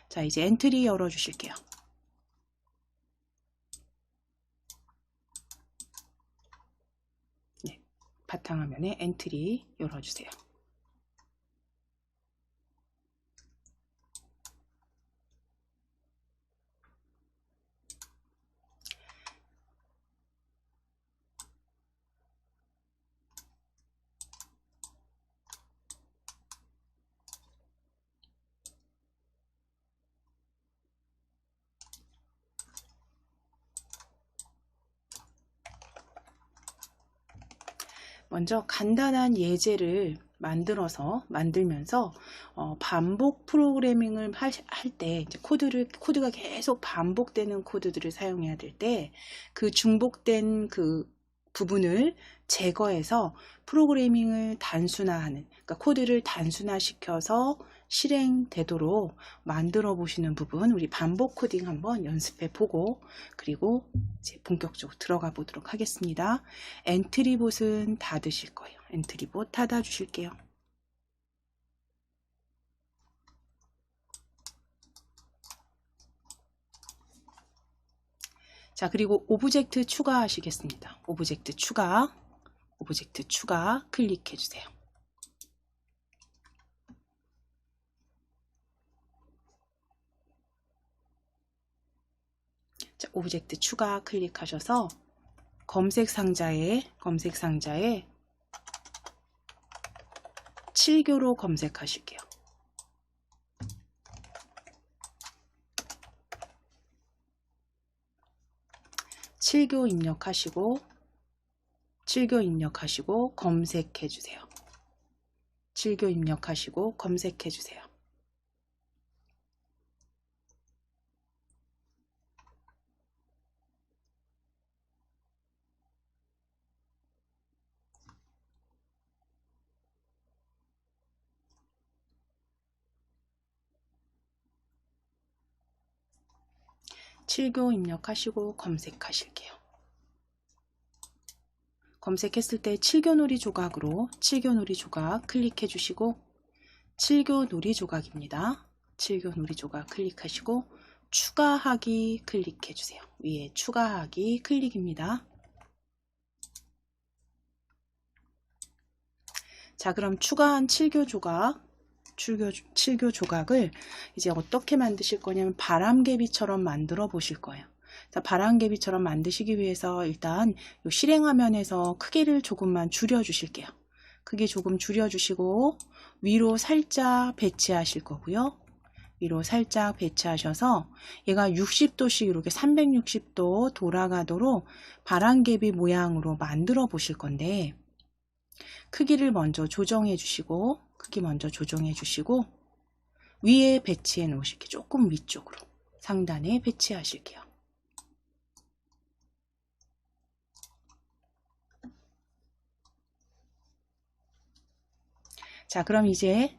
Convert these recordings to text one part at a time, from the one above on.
자, 이제 엔트리 열어 주실게요. 네, 바탕화면에 엔트리 열어 주세요. 먼저 간단한 예제를 만들면서 반복 프로그래밍을 할 때 이제 코드가 계속 반복되는 코드들을 사용해야 될 때 그 중복된 그 부분을 제거해서 프로그래밍을 단순화하는, 그러니까 코드를 단순화시켜서 실행되도록 만들어 보시는 부분, 우리 반복 코딩 한번 연습해 보고 그리고 이제 본격적으로 들어가 보도록 하겠습니다. 엔트리봇은 닫으실 거예요. 엔트리봇 닫아 주실게요. 자, 그리고 오브젝트 추가하시겠습니다. 오브젝트 추가 클릭해 주세요. 자, 오브젝트 추가 클릭하셔서 검색 상자에 7교로 검색하실게요. 7교 입력하시고 검색해 주세요. 7교 입력하시고 검색해 주세요. 칠교 입력하시고 검색하실게요. 검색했을 때 7교 놀이 조각으로 7교 놀이 조각 클릭해 주시고 7교 놀이 조각입니다. 7교 놀이 조각 클릭하시고 추가하기 클릭해 주세요. 위에 추가하기 클릭입니다. 자, 그럼 추가한 7교 조각을 이제 어떻게 만드실 거냐면 바람개비처럼 만들어 보실 거예요. 자, 바람개비처럼 만드시기 위해서 일단 이 실행 화면에서 크기를 조금만 줄여 주실게요. 크기 조금 줄여 주시고 위로 살짝 배치하실 거고요. 위로 살짝 배치하셔서 얘가 60도씩 이렇게 360도 돌아가도록 바람개비 모양으로 만들어 보실 건데, 크기를 먼저 조정해 주시고 위에 배치해 놓으실게요. 조금 위쪽으로 상단에 배치하실게요. 자, 그럼 이제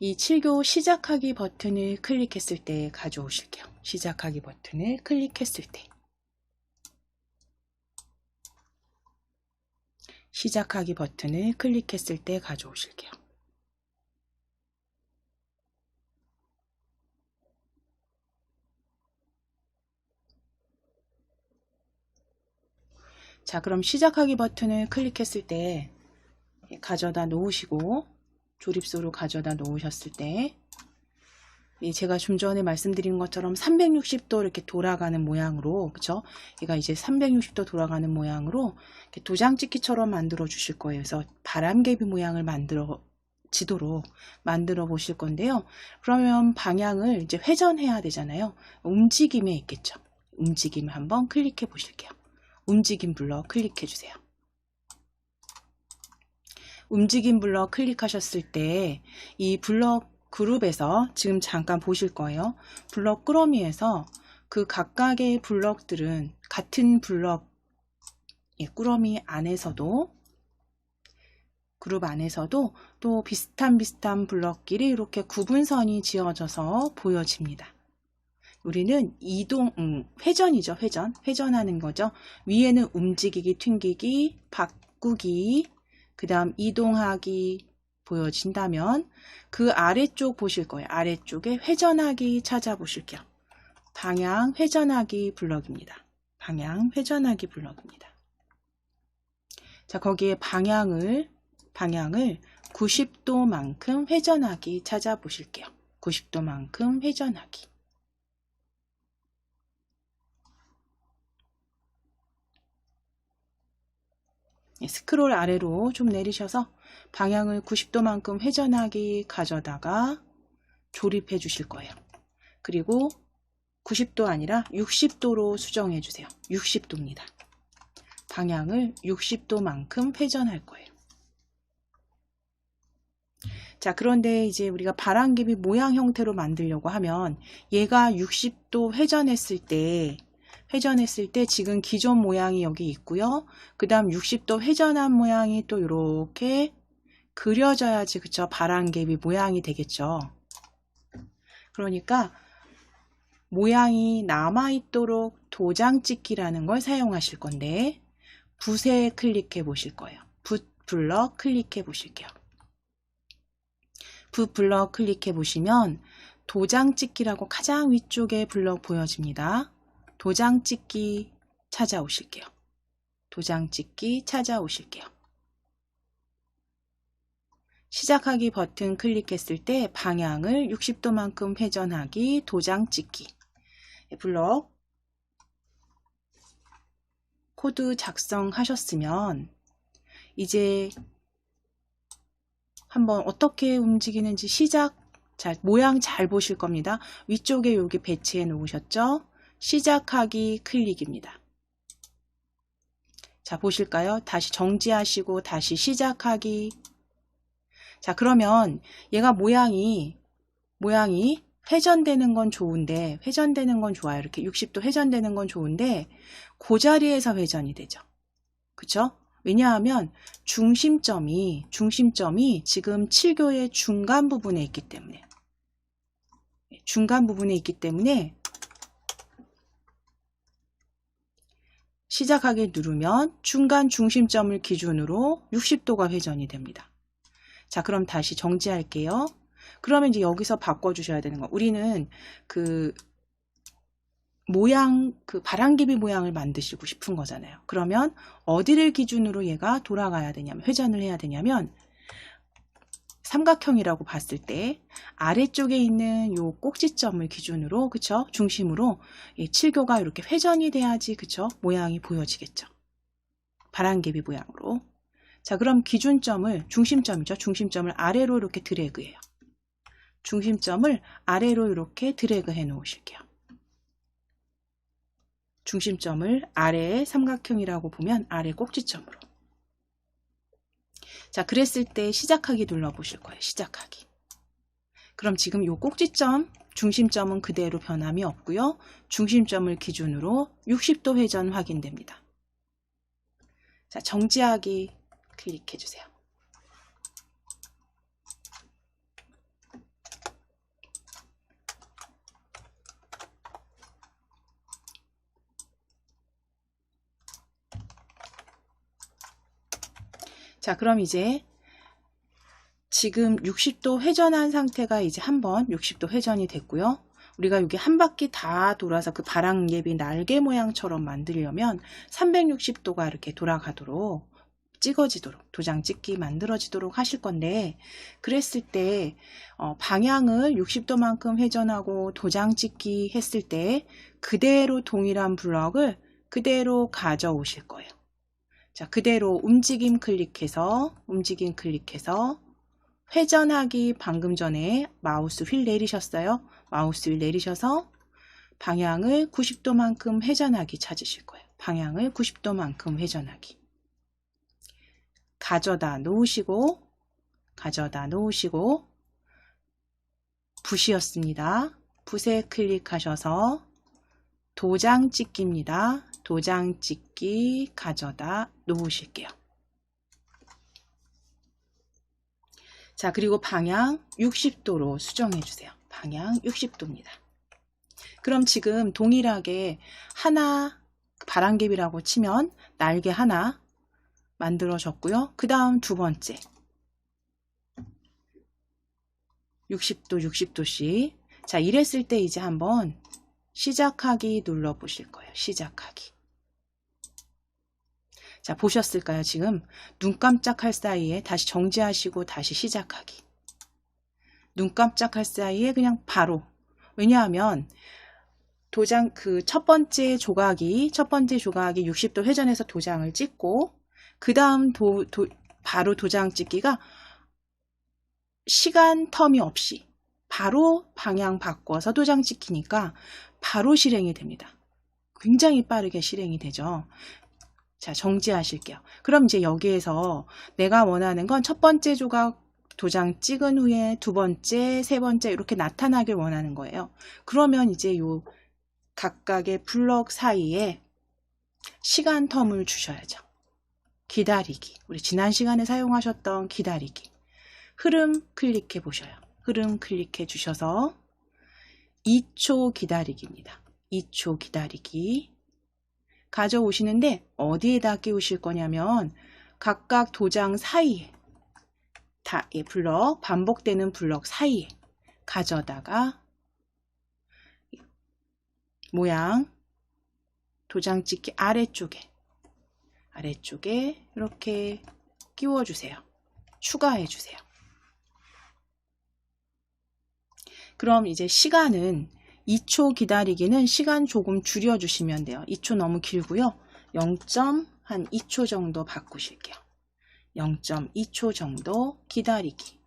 이 7교 시작하기 버튼을 클릭했을 때 가져오실게요. 시작하기 버튼을 클릭했을 때 가져오실게요. 자, 그럼 시작하기 버튼을 클릭했을 때 가져다 놓으시고 조립소로 가져다 놓으셨을 때 제가 좀 전에 말씀드린 것처럼 360도 이렇게 돌아가는 모양으로, 그쵸? 얘가 이제 360도 돌아가는 모양으로 이렇게 도장 찍기처럼 만들어 주실 거예요. 그래서 바람개비 모양을 지도록 만들어 보실 건데요. 그러면 방향을 이제 회전해야 되잖아요. 움직임에 있겠죠. 움직임을 한번 클릭해 보실게요. 움직임 블럭 클릭해 주세요. 움직임 블럭 클릭하셨을 때 이 블럭 그룹에서 지금 잠깐 보실 거예요. 블럭 꾸러미에서 그 각각의 블럭들은 같은 블럭 꾸러미 안에서도, 그룹 안에서도 또 비슷한 블럭끼리 이렇게 구분선이 지어져서 보여집니다. 우리는 회전이죠. 회전하는 거죠. 위에는 움직이기, 튕기기, 바꾸기, 그 다음 이동하기, 보여진다면 그 아래쪽 보실 거예요. 아래쪽에 회전하기 찾아보실게요. 방향 회전하기 블럭입니다. 방향 회전하기 블럭입니다. 자, 거기에 방향을 90도만큼 회전하기 찾아보실게요. 90도만큼 회전하기. 스크롤 아래로 좀 내리셔서 방향을 90도만큼 회전하기 가져다가 조립해 주실 거예요. 그리고 90도 아니라 60도로 수정해 주세요. 60도입니다. 방향을 60도만큼 회전할 거예요. 자, 그런데 이제 우리가 바람개비 모양 형태로 만들려고 하면 얘가 60도 회전했을 때 지금 기존 모양이 여기 있고요. 그 다음 60도 회전한 모양이 또 이렇게 그려져야지, 그쵸? 바람개비 모양이 되겠죠. 그러니까 모양이 남아있도록 도장 찍기라는 걸 사용하실 건데, 붓에 클릭해 보실 거예요. 붓 블럭 클릭해 보실게요. 붓 블럭 클릭해 보시면 도장 찍기라고 가장 위쪽에 블럭 보여집니다. 도장 찍기 찾아오실게요. 도장 찍기 찾아오실게요. 시작하기 버튼 클릭했을 때 방향을 60도만큼 회전하기, 도장 찍기. 블럭 코드 작성하셨으면 이제 한번 어떻게 움직이는지 모양 잘 보실 겁니다. 위쪽에 여기 배치해 놓으셨죠? 시작하기 클릭입니다. 자, 보실까요? 다시 정지하시고 다시 시작하기. 자, 그러면 얘가 모양이 회전되는 건 좋은데, 회전되는 건 좋아요. 이렇게 60도 회전되는 건 좋은데 그 자리에서 회전이 되죠. 그쵸? 왜냐하면 중심점이 지금 7교의 중간 부분에 있기 때문에 시작하기 누르면 중간 중심점을 기준으로 60도가 회전이 됩니다. 자, 그럼 다시 정지할게요. 그러면 이제 여기서 바꿔주셔야 되는 거. 우리는 그 바람개비 모양을 만드시고 싶은 거잖아요. 그러면 어디를 기준으로 얘가 돌아가야 되냐면, 회전을 해야 되냐면, 삼각형이라고 봤을 때 아래쪽에 있는 요 꼭지점을 기준으로, 그쵸? 중심으로 7교가 이렇게 회전이 돼야지, 그쵸? 모양이 보여지겠죠. 바람개비 모양으로. 자, 그럼 기준점을, 중심점이죠. 중심점을 아래로 이렇게 드래그해요. 중심점을 아래로 이렇게 드래그 해 놓으실게요. 중심점을 아래의 삼각형이라고 보면 아래 꼭지점으로. 자, 그랬을 때 시작하기 눌러보실 거예요. 시작하기. 그럼 지금 이 꼭지점, 중심점은 그대로 변함이 없고요. 중심점을 기준으로 60도 회전 확인됩니다. 자, 정지하기 클릭해 주세요. 자, 그럼 이제 지금 60도 회전한 상태가 이제 한번 60도 회전이 됐고요. 우리가 여기 한 바퀴 다 돌아서 그 바람개비 날개 모양처럼 만들려면 360도가 이렇게 돌아가도록 찍어지도록, 도장 찍기 만들어지도록 하실 건데, 그랬을 때 방향을 60도만큼 회전하고 도장 찍기 했을 때 그대로 동일한 블럭을 그대로 가져오실 거예요. 자, 그대로 움직임 클릭해서 회전하기, 방금 전에 마우스 휠 내리셨어요. 마우스 휠 내리셔서 방향을 90도만큼 회전하기 찾으실 거예요. 방향을 90도만큼 회전하기. 가져다 놓으시고 붓이었습니다. 붓에 클릭하셔서 도장 찍기입니다. 도장 찍기 가져다 놓으실게요. 자, 그리고 방향 60도로 수정해 주세요. 방향 60도입니다. 그럼 지금 동일하게 하나, 바람개비라고 치면 날개 하나 만들어졌고요. 그 다음 두 번째 60도, 60도씩. 자, 이랬을 때 이제 한번 시작하기 눌러 보실 거예요. 시작하기. 자, 보셨을까요? 지금 눈 깜짝할 사이에 다시 정지하시고 다시 시작하기. 눈 깜짝할 사이에 그냥 바로. 왜냐하면 도장 그 첫 번째 조각이 60도 회전해서 도장을 찍고 그 다음 바로 도장 찍기가 시간 텀이 없이 바로 방향 바꿔서 도장 찍히니까 바로 실행이 됩니다. 굉장히 빠르게 실행이 되죠. 자, 정지하실게요. 그럼 이제 여기에서 내가 원하는 건 첫 번째 조각 도장 찍은 후에 두 번째, 세 번째 이렇게 나타나길 원하는 거예요. 그러면 이제 요 각각의 블럭 사이에 시간 텀을 주셔야죠. 기다리기. 우리 지난 시간에 사용하셨던 기다리기. 흐름 클릭해 보셔요. 흐름 클릭해 주셔서 2초 기다리기입니다. 2초 기다리기. 가져오시는데 어디에다 끼우실 거냐면 각각 도장 사이에 블럭, 반복되는 블럭 사이에 가져다가 모양 도장 찍기 아래쪽에 이렇게 끼워주세요. 추가해주세요. 그럼 이제 시간은 2초 기다리기는 시간 조금 줄여주시면 돼요. 2초 너무 길고요. 0.2초 정도 바꾸실게요. 0.2초 정도 기다리기.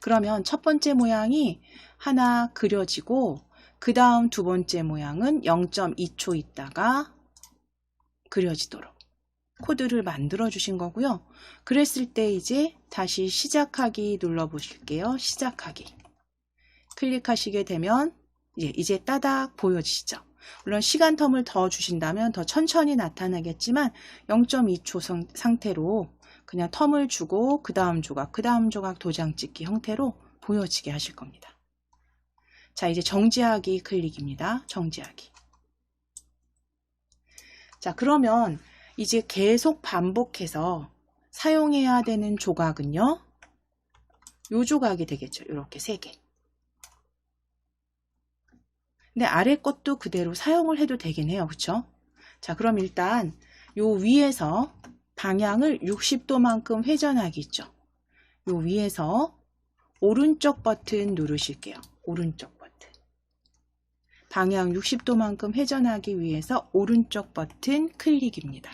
그러면 첫 번째 모양이 하나 그려지고 그 다음 두 번째 모양은 0.2초 있다가 그려지도록 코드를 만들어 주신 거고요. 그랬을 때 이제 다시 시작하기 눌러 보실게요. 시작하기. 클릭하시게 되면 이제 따닥 보여지시죠. 물론 시간 텀을 더 주신다면 더 천천히 나타나겠지만 0.2초 상태로 그냥 텀을 주고 그 다음 조각 도장 찍기 형태로 보여지게 하실 겁니다. 자, 이제 정지하기 클릭입니다. 정지하기. 자, 그러면 이제 계속 반복해서 사용해야 되는 조각은요. 요 조각이 되겠죠. 이렇게 3개. 근데 아래 것도 그대로 사용을 해도 되긴 해요. 그쵸? 자, 그럼 일단 요 위에서 방향을 60도만큼 회전하기 있죠. 요 위에서 오른쪽 버튼 누르실게요. 오른쪽 버튼. 방향 60도만큼 회전하기 위해서 오른쪽 버튼 클릭입니다.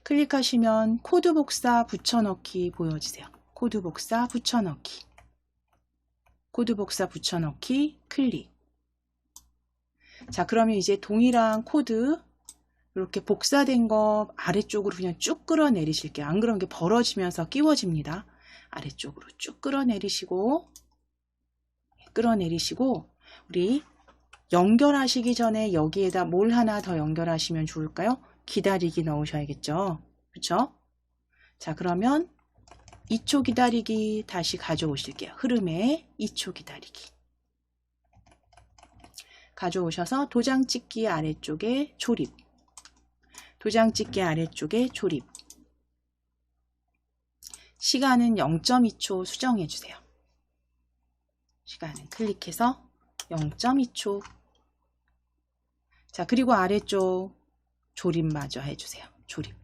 클릭하시면 코드 복사 붙여넣기 보여지세요. 코드 복사 붙여넣기. 코드 복사 붙여넣기 클릭. 자, 그러면 이제 동일한 코드 이렇게 복사된 거 아래쪽으로 그냥 쭉 끌어내리실게요. 안 그러면 이게 벌어지면서 끼워집니다. 아래쪽으로 쭉 끌어내리시고 우리 연결하시기 전에 여기에다 뭘 하나 더 연결하시면 좋을까요? 기다리기 넣으셔야겠죠. 그렇죠? 자, 그러면 2초 기다리기 다시 가져오실게요. 흐름에 2초 기다리기. 가져오셔서 도장 찍기 아래쪽에 조립. 도장 찍기 아래쪽에 조립. 시간은 0.2초 수정해 주세요. 시간은 클릭해서 0.2초. 자, 그리고 아래쪽 조립마저 해주세요. 조립.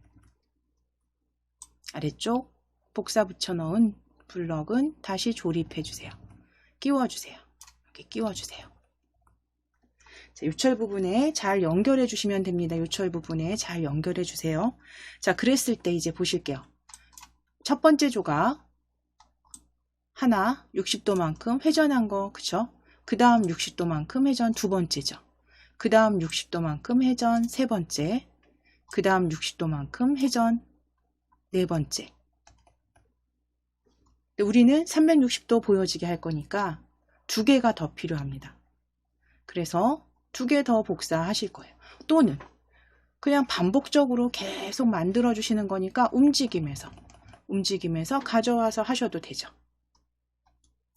아래쪽 복사 붙여넣은 블럭은 다시 조립해주세요. 끼워주세요. 이렇게 끼워주세요. 자, 요철 부분에 잘 연결해 주시면 됩니다. 요철 부분에 잘 연결해 주세요. 자, 그랬을 때 이제 보실게요. 첫 번째 조각 하나 60도만큼 회전한 거, 그쵸? 그 다음 60도만큼 회전 두 번째죠. 그 다음 60도만큼 회전 세 번째. 그 다음 60도만큼 회전 네 번째. 근데 우리는 360도 보여지게 할 거니까 2개가 더 필요합니다. 그래서 2개 더 복사하실 거예요. 또는 그냥 반복적으로 계속 만들어 주시는 거니까 움직이면서 가져와서 하셔도 되죠.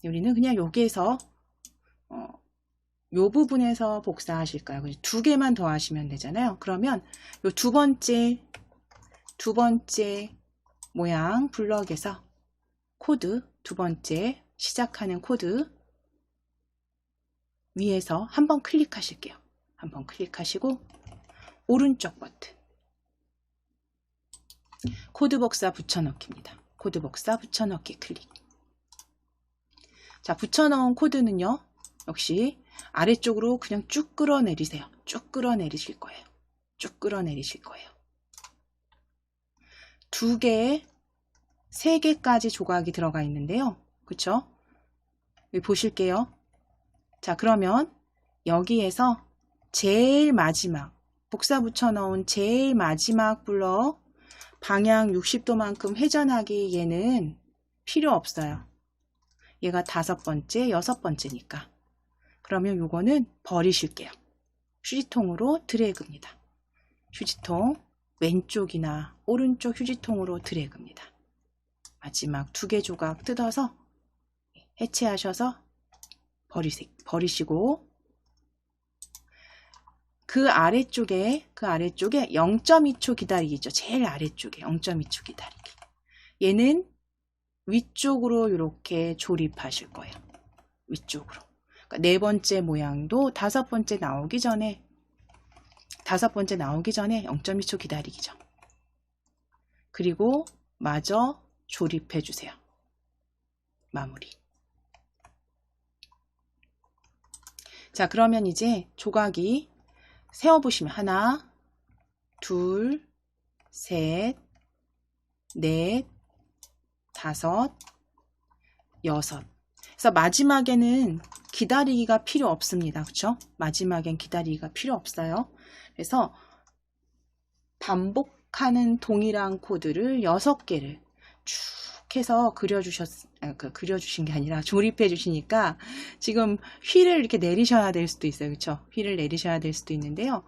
우리는 그냥 여기에서 요 부분에서 복사하실까요? 2개만 더 하시면 되잖아요. 그러면 요 두 번째 모양 블럭에서 코드, 두 번째 시작하는 코드 위에서 한번 클릭하실게요. 한번 클릭하시고 오른쪽 버튼 코드 복사 붙여넣기입니다. 코드 복사 붙여넣기 클릭. 자, 붙여넣은 코드는요, 역시 아래쪽으로 그냥 쭉 끌어내리세요. 쭉 끌어내리실 거예요. 쭉 끌어내리실 거예요. 2개, 3개까지 조각이 들어가 있는데요. 그쵸? 여기 보실게요. 자, 그러면 여기에서 제일 마지막, 복사 붙여넣은 제일 마지막 블럭 방향 60도만큼 회전하기 얘는 필요 없어요. 얘가 5번째, 6번째니까. 그러면 요거는 버리실게요. 휴지통으로 드래그입니다. 휴지통 왼쪽이나 오른쪽 휴지통으로 드래그입니다. 마지막 2개 조각 뜯어서 해체하셔서 버리시고 그 아래쪽에 0.2초 기다리기죠. 제일 아래쪽에 0.2초 기다리기. 얘는 위쪽으로 이렇게 조립하실 거예요. 위쪽으로. 그러니까 4번째 모양도 5번째 나오기 전에 0.2초 기다리기죠. 그리고 마저 조립해 주세요. 마무리. 자, 그러면 이제 조각이 세어보시면 하나, 둘, 셋, 넷, 5, 6. 그래서 마지막에는 기다리기가 필요 없습니다. 그렇죠? 마지막엔 기다리기가 필요 없어요. 그래서 반복하는 동일한 코드를 6개를 쭉 해서 그려주신 게 아니라 조립해 주시니까 지금 휠을 이렇게 내리셔야 될 수도 있어요. 그렇죠? 휠을 내리셔야 될 수도 있는데요.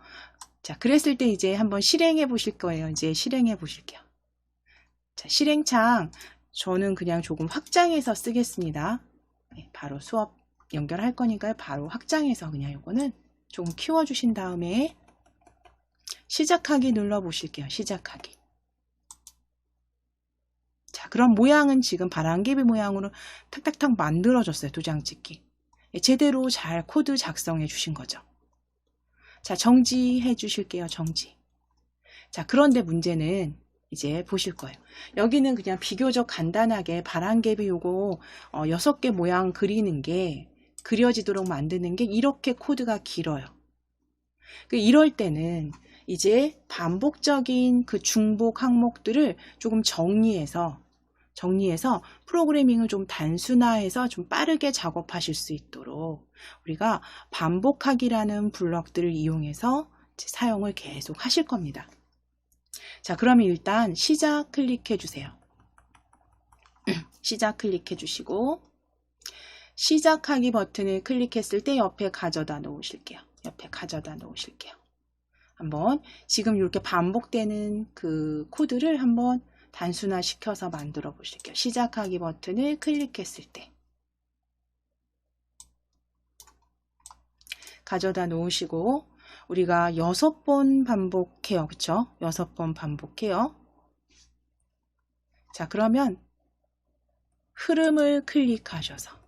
자, 그랬을 때 이제 한번 실행해 보실 거예요. 이제 실행해 보실게요. 자, 실행창 저는 그냥 조금 확장해서 쓰겠습니다. 네, 바로 수업 연결할 거니까요. 바로 확장해서 그냥 이거는 조금 키워주신 다음에 시작하기 눌러 보실게요. 시작하기. 자, 그럼 모양은 지금 바람개비 모양으로 탁탁탁 만들어졌어요. 도장 찍기. 제대로 잘 코드 작성해 주신 거죠. 자, 정지해 주실게요. 정지. 자, 그런데 문제는 이제 보실 거예요. 여기는 그냥 비교적 간단하게 바람개비 요거 6개 모양 그려지도록 만드는 게 이렇게 코드가 길어요. 이럴 때는 이제 반복적인 그 중복 항목들을 조금 정리해서 프로그래밍을 좀 단순화해서 좀 빠르게 작업하실 수 있도록 우리가 반복하기라는 블럭들을 이용해서 사용을 계속 하실 겁니다. 자, 그러면 일단 시작 클릭해 주세요. 시작 클릭해 주시고 시작하기 버튼을 클릭했을 때 옆에 가져다 놓으실게요. 옆에 가져다 놓으실게요. 한번 지금 이렇게 반복되는 그 코드를 한번 단순화 시켜서 만들어 보실게요. 시작하기 버튼을 클릭했을 때 가져다 놓으시고 우리가 6번 반복해요. 그쵸? 6번 반복해요. 자, 그러면 흐름을 클릭하셔서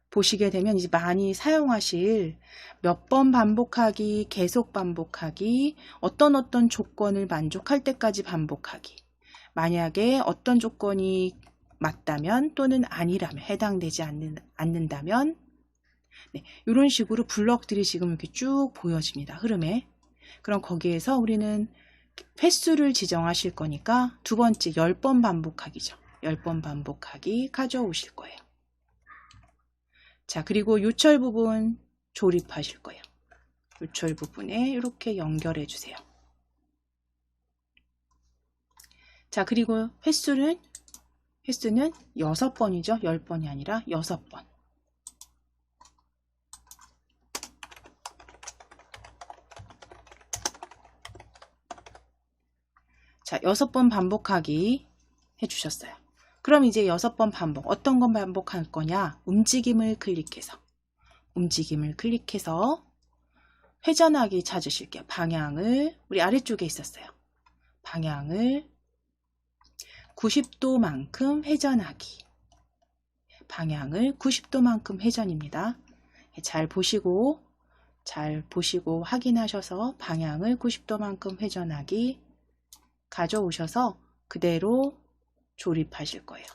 보시게 되면 이제 많이 사용하실 몇 번 반복하기, 계속 반복하기, 어떤 조건을 만족할 때까지 반복하기. 만약에 어떤 조건이 맞다면 또는 아니라면 해당되지 않는다면 네, 이런 식으로 블럭들이 지금 이렇게 쭉 보여집니다. 흐름에. 그럼 거기에서 우리는 횟수를 지정하실 거니까 두 번째 10번 반복하기죠. 10번 반복하기 가져오실 거예요. 자, 그리고 요철 부분 조립하실 거예요. 요철 부분에 이렇게 연결해 주세요. 자, 그리고 횟수는 6번이죠. 10번이 아니라 6번. 자, 6번 반복하기 해주셨어요. 그럼 이제 6번 반복, 어떤 건 반복할 거냐? 움직임을 클릭해서 회전하기 찾으실게요. 방향을, 우리 아래쪽에 있었어요. 방향을 90도만큼 회전하기. 방향을 90도만큼 회전입니다. 잘 보시고 확인하셔서 방향을 90도만큼 회전하기 가져오셔서 그대로 조립하실 거예요.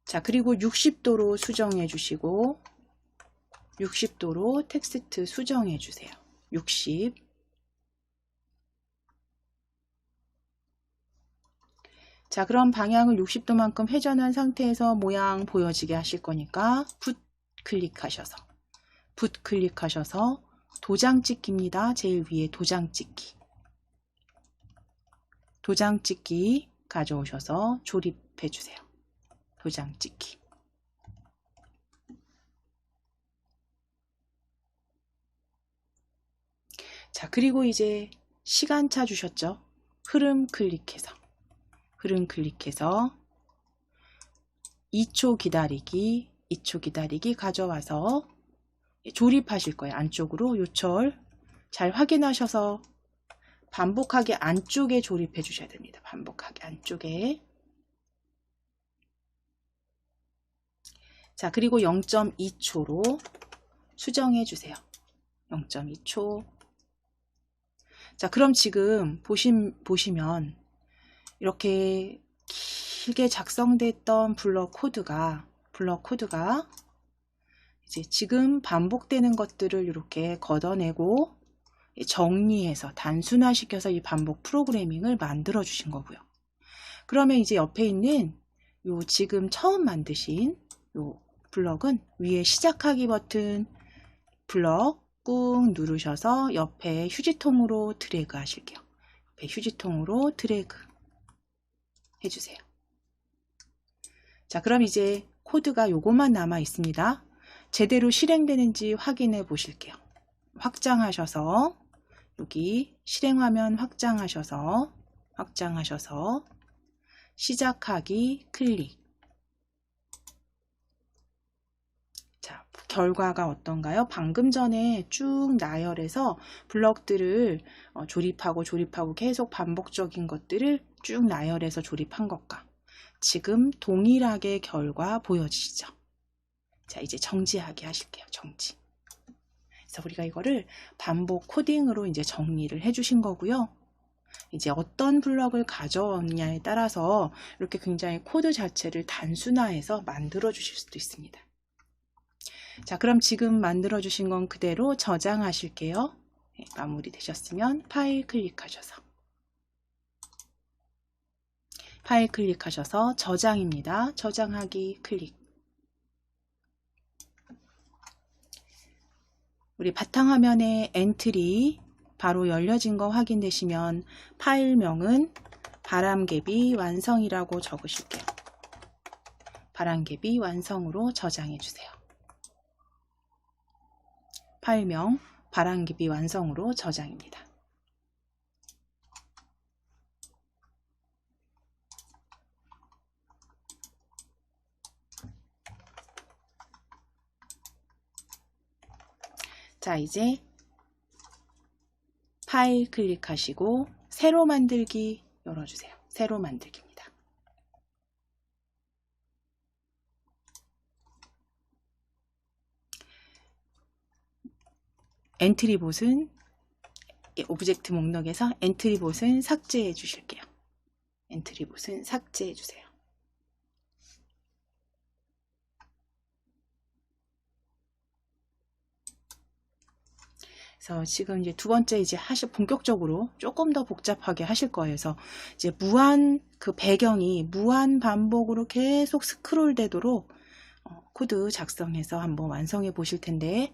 자, 그리고 60도로 수정해 주시고 60도로 텍스트 수정해 주세요. 60. 자, 그럼 방향을 60도만큼 회전한 상태에서 모양 보여지게 하실 거니까 붓 클릭하셔서 도장 찍기입니다. 제일 위에 도장 찍기 가져오셔서 조립해 주세요. 도장 찍기. 자, 그리고 이제 시간 찾으셨죠? 흐름 클릭해서 2초 기다리기 가져와서 조립하실 거예요. 안쪽으로 요철 잘 확인하셔서 반복하게 안쪽에 조립해 주셔야 됩니다. 반복하게 안쪽에. 자, 그리고 0.2초로 수정해 주세요. 0.2초. 자, 그럼 지금 보시면 이렇게 길게 작성됐던 블럭 코드가 이제 지금 반복되는 것들을 이렇게 걷어내고 정리해서 단순화시켜서 이 반복 프로그래밍을 만들어 주신 거고요. 그러면 이제 옆에 있는 요 지금 처음 만드신 요 블럭은 위에 시작하기 버튼 블럭 꾹 누르셔서 옆에 휴지통으로 드래그 하실게요. 옆에 휴지통으로 드래그 해주세요. 자, 그럼 이제 코드가 요것만 남아 있습니다. 제대로 실행되는지 확인해 보실게요. 확장하셔서 여기 실행화면 확장하셔서 시작하기 클릭. 자, 결과가 어떤가요? 방금 전에 쭉 나열해서 블럭들을 조립하고 계속 반복적인 것들을 쭉 나열해서 조립한 것과 지금 동일하게 결과 보여지시죠? 자, 이제 정지하게 하실게요. 정지. 그래서 우리가 이거를 반복 코딩으로 이제 정리를 해주신 거고요. 이제 어떤 블럭을 가져오느냐에 따라서 이렇게 굉장히 코드 자체를 단순화해서 만들어 주실 수도 있습니다. 자, 그럼 지금 만들어 주신 건 그대로 저장하실게요. 네, 마무리 되셨으면 파일 클릭하셔서 저장입니다. 저장하기 클릭. 우리 바탕화면에 엔트리 바로 열려진 거 확인되시면 파일명은 바람개비 완성이라고 적으실게요. 바람개비 완성으로 저장해 주세요. 파일명 바람개비 완성으로 저장입니다. 자, 이제 파일 클릭하시고 새로 만들기 열어주세요. 새로 만들기입니다. 엔트리봇은 오브젝트 목록에서 엔트리봇은 삭제해 주실게요. 엔트리봇은 삭제해 주세요. 그래서 지금 이제 두 번째 이제 본격적으로 조금 더 복잡하게 하실 거예요. 그래서 이제 그 배경이 무한 반복으로 계속 스크롤 되도록 코드 작성해서 한번 완성해 보실 텐데,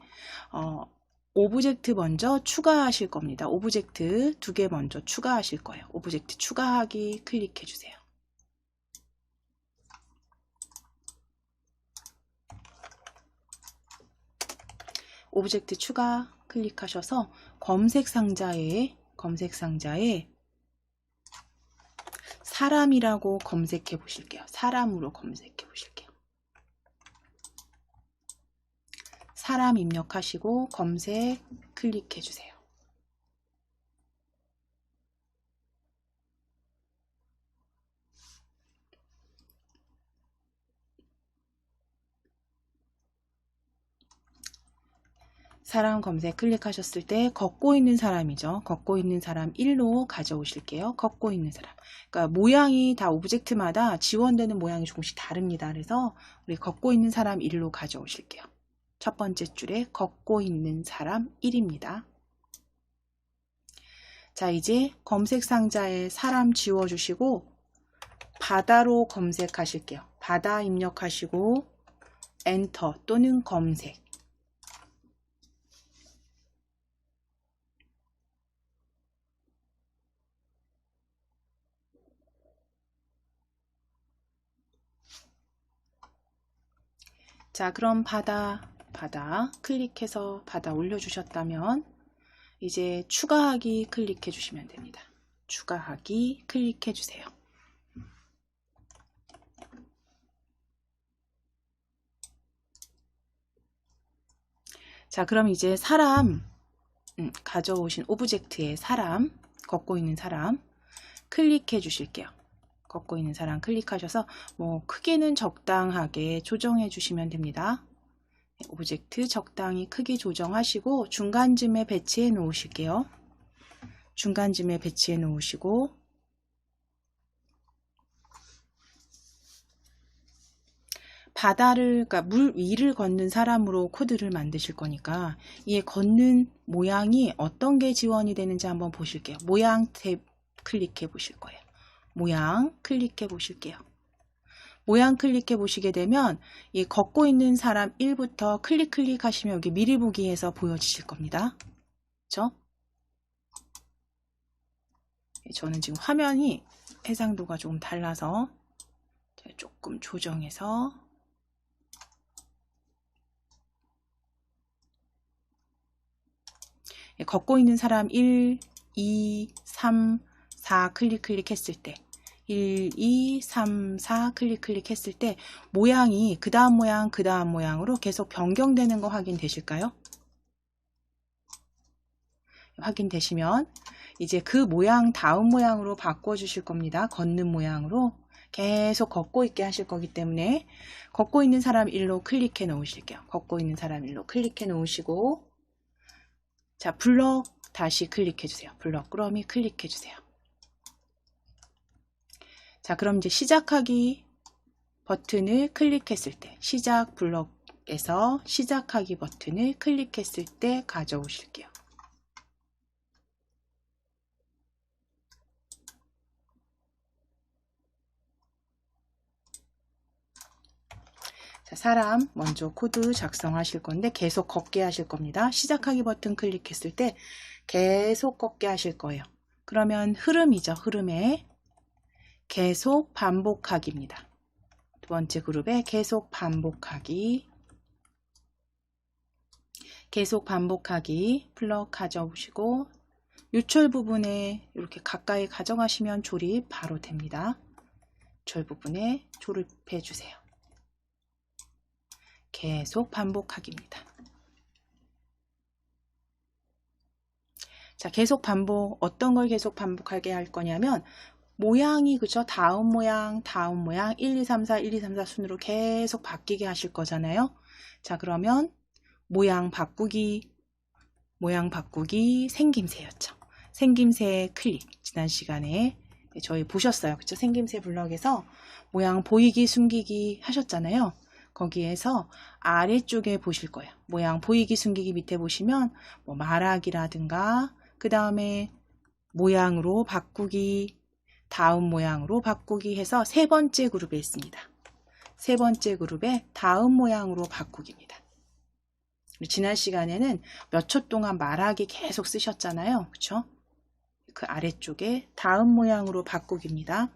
오브젝트 먼저 추가하실 겁니다. 오브젝트 2개 먼저 추가하실 거예요. 오브젝트 추가하기 클릭해 주세요. 오브젝트 추가 클릭하셔서 검색 상자에 사람이라고 검색해 보실게요. 사람으로 검색해 보실게요. 사람 입력하시고 검색 클릭해 주세요. 사람 검색 클릭하셨을 때 걷고 있는 사람이죠. 걷고 있는 사람 1로 가져오실게요. 걷고 있는 사람. 그러니까 모양이 다 오브젝트마다 지원되는 모양이 조금씩 다릅니다. 그래서 우리 걷고 있는 사람 1로 가져오실게요. 첫 번째 줄에 걷고 있는 사람 1입니다. 자, 이제 검색 상자에 사람 지워주시고 바다로 검색하실게요. 바다 입력하시고 엔터 또는 검색. 자, 그럼 바다 클릭해서 바다 올려주셨다면 이제 추가하기 클릭해 주시면 됩니다. 추가하기 클릭해 주세요. 자, 그럼 이제 사람 가져오신 오브젝트의 사람, 걷고 있는 사람 클릭해 주실게요. 걷고 있는 사람 클릭하셔서 뭐 크기는 적당하게 조정해 주시면 됩니다. 오브젝트 적당히 크기 조정하시고 중간쯤에 배치해 놓으실게요. 중간쯤에 배치해 놓으시고 바다를, 그러니까 물 위를 걷는 사람으로 코드를 만드실 거니까 이 걷는 모양이 어떤 게 지원이 되는지 한번 보실게요. 모양 탭 클릭해 보실 거예요. 모양 클릭해 보실게요. 모양 클릭해 보시게 되면 이 걷고 있는 사람 1부터 클릭하시면 여기 미리 보기에서 보여지실 겁니다. 그렇죠? 저는 지금 화면이 해상도가 조금 달라서 조금 조정해서 걷고 있는 사람 1, 2, 3, 4 클릭했을 때 1, 2, 3, 4 클릭했을 때 모양이 그 다음 모양으로 계속 변경되는 거 확인되실까요? 확인되시면 이제 그 모양 다음 모양으로 바꿔 주실 겁니다. 걷는 모양으로 계속 걷고 있게 하실 거기 때문에 걷고 있는 사람 1로 클릭해 놓으실게요. 걷고 있는 사람 1로 클릭해 놓으시고 자, 블럭 다시 클릭해 주세요. 블럭 꾸러미 클릭해 주세요. 자, 그럼 이제 시작하기 버튼을 클릭했을 때 시작 블럭에서 시작하기 버튼을 클릭했을 때 가져오실게요. 자, 사람 먼저 코드 작성하실 건데 계속 걷게 하실 겁니다. 시작하기 버튼 클릭했을 때 계속 걷게 하실 거예요. 그러면 흐름이죠. 흐름에 계속 반복하기입니다. 두 번째 그룹에 계속 반복하기 블럭 가져오시고 유철 부분에 이렇게 가까이 가져가시면 조립 바로 됩니다. 유철 부분에 조립해 주세요. 계속 반복하기입니다. 자, 계속 반복, 어떤 걸 계속 반복하게 할 거냐면 모양이 그죠? 다음 모양 1, 2, 3, 4, 1, 2, 3, 4 순으로 계속 바뀌게 하실 거잖아요. 자, 그러면 모양 바꾸기 생김새였죠. 생김새 클릭. 지난 시간에 저희 보셨어요. 그쵸? 생김새 블럭에서 모양 보이기 숨기기 하셨잖아요. 거기에서 아래쪽에 보실 거예요. 모양 보이기 숨기기 밑에 보시면 뭐 말하기라든가 그 다음에 모양으로 바꾸기 다음 모양으로 바꾸기 해서 세 번째 그룹에 있습니다. 세 번째 그룹에 다음 모양으로 바꾸기입니다. 지난 시간에는 몇 초 동안 말하기 계속 쓰셨잖아요. 그쵸? 그 아래쪽에 다음 모양으로 바꾸기입니다.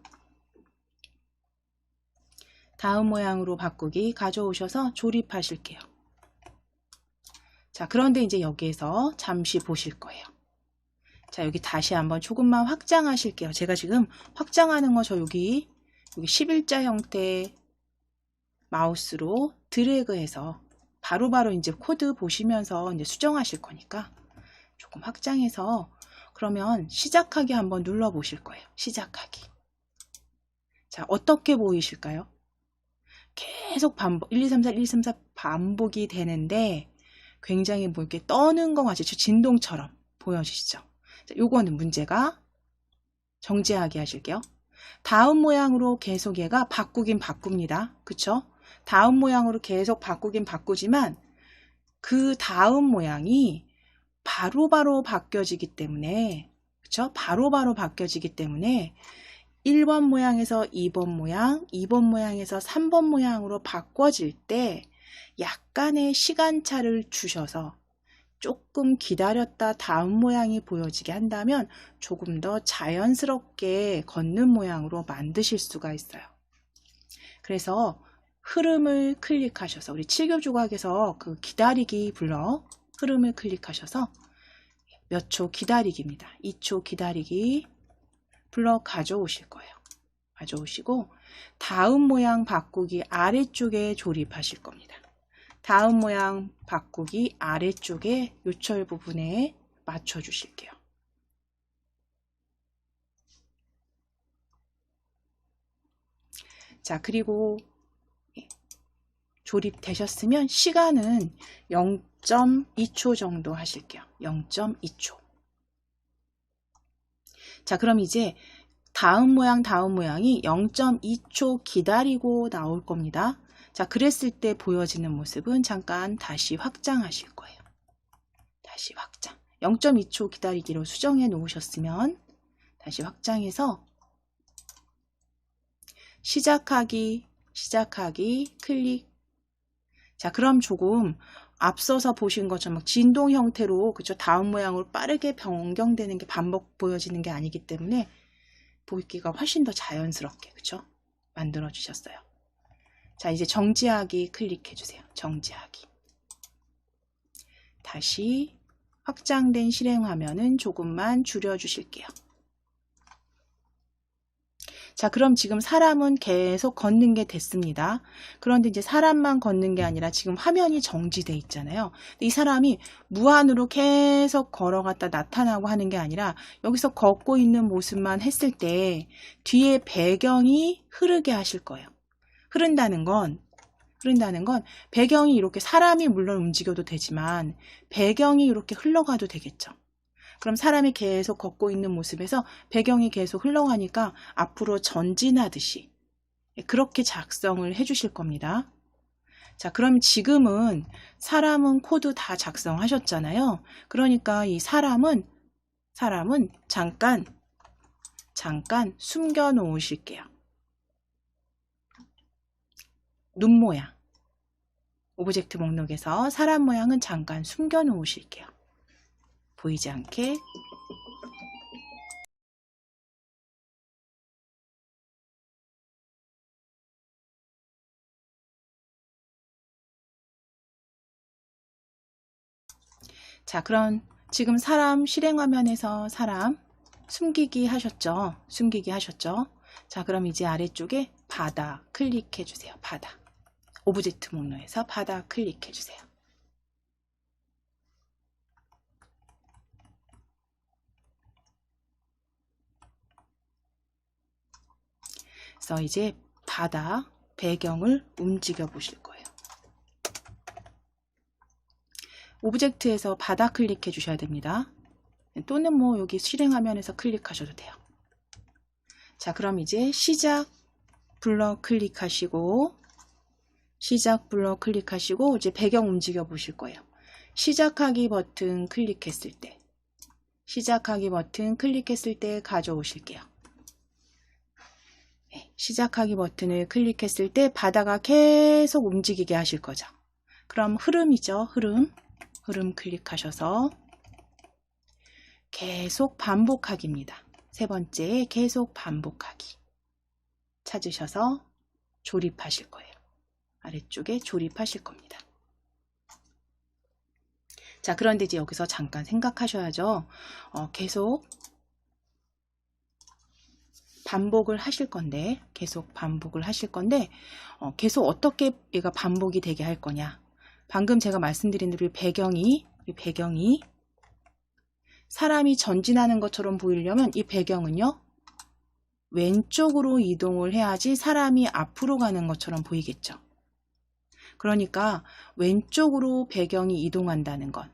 다음 모양으로 바꾸기 가져오셔서 조립하실게요. 자, 그런데 이제 여기에서 잠시 보실 거예요. 자, 여기 다시 한번 조금만 확장하실게요. 제가 지금 확장하는 거 저 여기 11자 형태 마우스로 드래그해서 바로바로 이제 코드 보시면서 이제 수정하실 거니까 조금 확장해서 그러면 시작하기 한번 눌러 보실 거예요. 시작하기. 자, 어떻게 보이실까요? 계속 반복 1, 2, 3, 4, 1, 2, 3, 4 반복이 되는데 굉장히 뭐 이렇게 떠는 것 같이 진동처럼 보여지시죠? 자, 요거는 문제가 정지하게 하실게요. 다음 모양으로 계속 얘가 바꾸긴 바꿉니다. 그쵸? 다음 모양으로 계속 바꾸긴 바꾸지만 그 다음 모양이 바로바로 바뀌어지기 때문에, 그쵸? 바로바로 바뀌어지기 때문에 1번 모양에서 2번 모양, 2번 모양에서 3번 모양으로 바꿔질 때 약간의 시간차를 주셔서 조금 기다렸다 다음 모양이 보여지게 한다면 조금 더 자연스럽게 걷는 모양으로 만드실 수가 있어요. 그래서 흐름을 클릭하셔서 우리 7교 조각에서 그 기다리기 불러 흐름을 클릭하셔서 몇 초 기다리기입니다. 2초 기다리기 불러 가져오실 거예요. 가져오시고 다음 모양 바꾸기 아래쪽에 조립하실 겁니다. 다음 모양 바꾸기 아래쪽에 요철 부분에 맞춰 주실게요. 자, 그리고 조립되셨으면 시간은 0.2초 정도 하실게요. 0.2초. 자, 그럼 이제 다음 모양이 0.2초 기다리고 나올 겁니다. 자, 그랬을 때 보여지는 모습은 잠깐 다시 확장하실 거예요. 다시 확장. 0.2초 기다리기로 수정해 놓으셨으면 다시 확장해서 시작하기 클릭. 자, 그럼 조금 앞서서 보신 것처럼 진동 형태로, 그쵸? 다음 모양으로 빠르게 변경되는 게 반복 보여지는 게 아니기 때문에 보기가 훨씬 더 자연스럽게, 그쵸? 만들어 주셨어요. 자, 이제 정지하기 클릭해 주세요. 정지하기. 다시 확장된 실행 화면은 조금만 줄여 주실게요. 자, 그럼 지금 사람은 계속 걷는 게 됐습니다. 그런데 이제 사람만 걷는 게 아니라 지금 화면이 정지돼 있잖아요. 이 사람이 무한으로 계속 걸어갔다 나타나고 하는 게 아니라 여기서 걷고 있는 모습만 했을 때 뒤에 배경이 흐르게 하실 거예요. 흐른다는 건 배경이 이렇게 사람이 물론 움직여도 되지만 배경이 이렇게 흘러가도 되겠죠. 그럼 사람이 계속 걷고 있는 모습에서 배경이 계속 흘러가니까 앞으로 전진하듯이 그렇게 작성을 해 주실 겁니다. 자, 그럼 지금은 사람은 코드 다 작성하셨잖아요. 그러니까 이 사람은 잠깐 숨겨 놓으실게요. 눈 모양. 오브젝트 목록에서 사람 모양은 잠깐 숨겨 놓으실게요. 보이지 않게. 자, 그럼 지금 사람 실행 화면에서 사람 숨기기 하셨죠? 숨기기 하셨죠? 자, 그럼 이제 아래쪽에 바다 클릭해 주세요. 바다. 오브젝트 목록에서 바다 클릭해 주세요. 그래서 이제 바다 배경을 움직여 보실 거예요. 오브젝트에서 바다 클릭해 주셔야 됩니다. 또는 뭐 여기 실행 화면에서 클릭하셔도 돼요. 자, 그럼 이제 시작 블럭 클릭하시고 이제 배경 움직여 보실 거예요. 시작하기 버튼 클릭했을 때 가져오실게요. 네, 시작하기 버튼을 클릭했을 때 바다가 계속 움직이게 하실 거죠. 그럼 흐름이죠. 흐름 클릭하셔서 계속 반복하기입니다. 세 번째 계속 반복하기 찾으셔서 조립하실 거예요. 아래쪽에 조립하실 겁니다. 자, 그런데 이제 여기서 잠깐 생각하셔야죠. 계속 반복을 하실 건데 계속 어떻게 얘가 반복이 되게 할 거냐. 방금 제가 말씀드린 대로 이 배경이 사람이 전진하는 것처럼 보이려면 이 배경은요, 왼쪽으로 이동을 해야지 사람이 앞으로 가는 것처럼 보이겠죠. 그러니까 왼쪽으로 배경이 이동한다는 건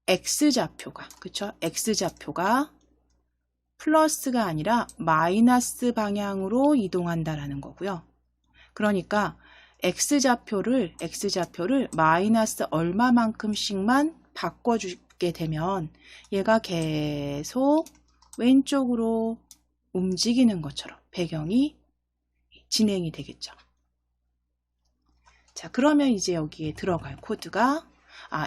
X좌표가, 그쵸? X좌표가 플러스가 아니라 마이너스 방향으로 이동한다라는 거고요. 그러니까 X좌표를 마이너스 얼마만큼씩만 바꿔주게 되면 얘가 계속 왼쪽으로 움직이는 것처럼 배경이 진행이 되겠죠. 자, 그러면 이제 여기에 들어갈 코드가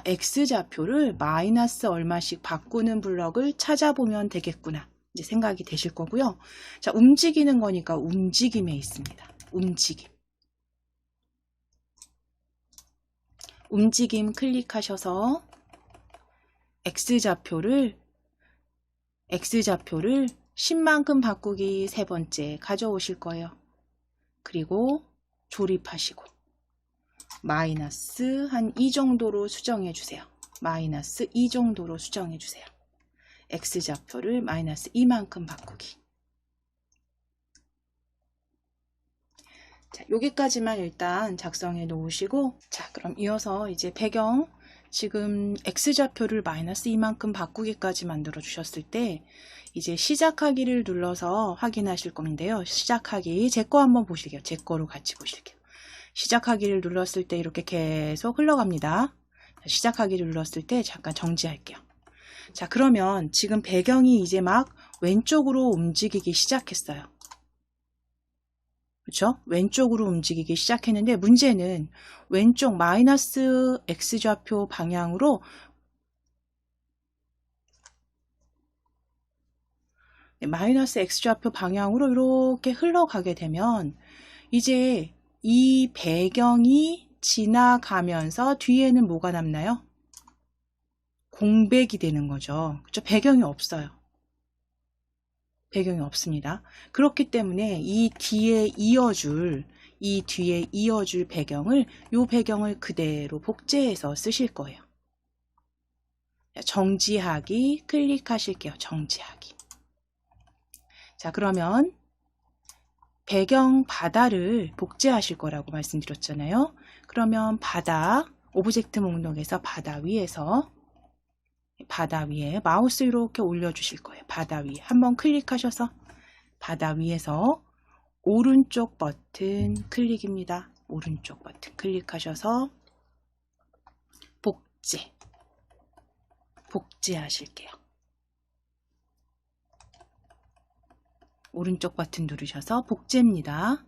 X좌표를 마이너스 얼마씩 바꾸는 블럭을 찾아보면 되겠구나. 이제 생각이 되실 거고요. 자, 움직이는 거니까 움직임에 있습니다. 움직임 클릭하셔서 X좌표를 10만큼 바꾸기 세 번째 가져오실 거예요. 그리고 조립하시고 마이너스 한 이 정도로 수정해 주세요. 마이너스 2 정도로 수정해 주세요. X좌표를 마이너스 2만큼 바꾸기. 자, 여기까지만 일단 작성해 놓으시고, 자, 그럼 이어서 이제 배경, 지금 X좌표를 마이너스 2만큼 바꾸기까지 만들어 주셨을 때, 이제 시작하기를 눌러서 확인하실 건데요. 시작하기, 제 거 한번 보실게요. 제 거로 같이 보실게요. 시작하기를 눌렀을 때 이렇게 계속 흘러갑니다. 시작하기를 눌렀을 때 잠깐 정지할게요. 자, 그러면 지금 배경이 이제 막 왼쪽으로 움직이기 시작했어요. 그렇죠? 왼쪽으로 움직이기 시작했는데 문제는 왼쪽 마이너스 X좌표 방향으로 이렇게 흘러가게 되면 이제 이 배경이 지나가면서 뒤에는 뭐가 남나요? 공백이 되는 거죠. 그렇죠? 배경이 없어요. 배경이 없습니다. 그렇기 때문에 이 뒤에 이어줄 배경을, 이 배경을 그대로 복제해서 쓰실 거예요. 정지하기 클릭하실게요. 정지하기. 자, 그러면 배경 바다를 복제하실 거라고 말씀드렸잖아요. 그러면 바다, 오브젝트 목록에서 바다 위에 마우스 이렇게 올려주실 거예요. 바다 위에 한번 클릭하셔서 바다 위에서 오른쪽 버튼 클릭입니다. 오른쪽 버튼 클릭하셔서 복제하실게요. 오른쪽 버튼 누르셔서 복제입니다.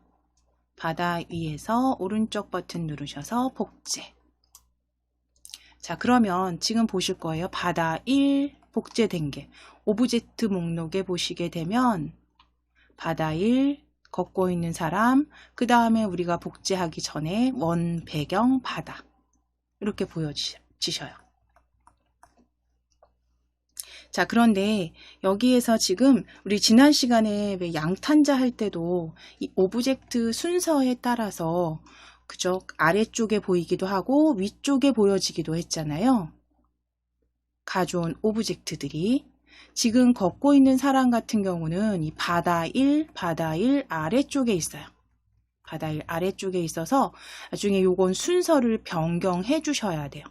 바다 위에서 오른쪽 버튼 누르셔서 복제. 자, 그러면 지금 보실 거예요. 바다 1 복제된 게 오브젝트 목록에 보시게 되면 바다 1 걷고 있는 사람, 그 다음에 우리가 복제하기 전에 원 배경 바다 이렇게 보여지셔요. 자, 그런데 여기에서 지금 우리 지난 시간에 왜 양탄자 할 때도 이 오브젝트 순서에 따라서 그죠? 아래쪽에 보이기도 하고 위쪽에 보여지기도 했잖아요. 가져온 오브젝트들이 지금 걷고 있는 사람 같은 경우는 이 바다 1 아래쪽에 있어요. 바다 1 아래쪽에 있어서 나중에 요건 순서를 변경해 주셔야 돼요.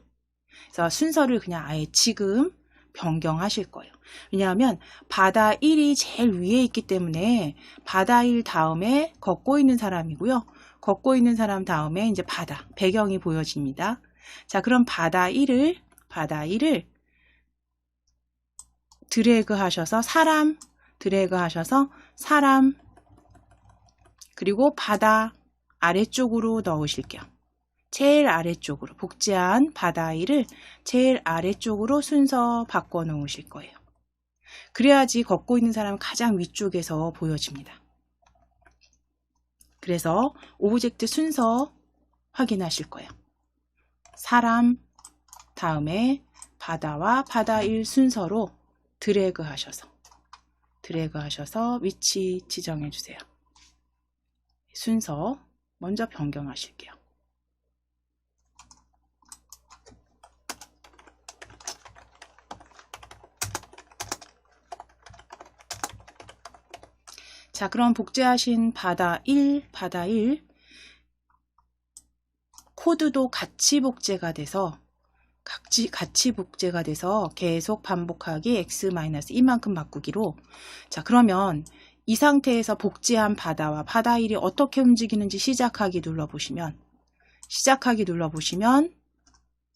그래서 순서를 그냥 아예 지금 변경하실 거예요. 왜냐하면 바다 1이 제일 위에 있기 때문에 바다 1 다음에 걷고 있는 사람이고요. 걷고 있는 사람 다음에 이제 바다, 배경이 보여집니다. 자, 그럼 바다 1을 드래그 하셔서 사람, 그리고 바다 아래쪽으로 넣으실게요. 제일 아래쪽으로, 복제한 바다 1을 제일 아래쪽으로 순서 바꿔 놓으실 거예요. 그래야지 걷고 있는 사람은 가장 위쪽에서 보여집니다. 그래서 오브젝트 순서 확인하실 거예요. 사람 다음에 바다와 바다 1 순서로 드래그 하셔서 위치 지정해 주세요. 순서 먼저 변경하실게요. 자, 그럼 복제하신 바다 1 코드도 같이 복제가 돼서 계속 반복하기 x 마이너스 이만큼 바꾸기로. 자, 그러면 이 상태에서 복제한 바다와 바다 1이 어떻게 움직이는지 시작하기 눌러보시면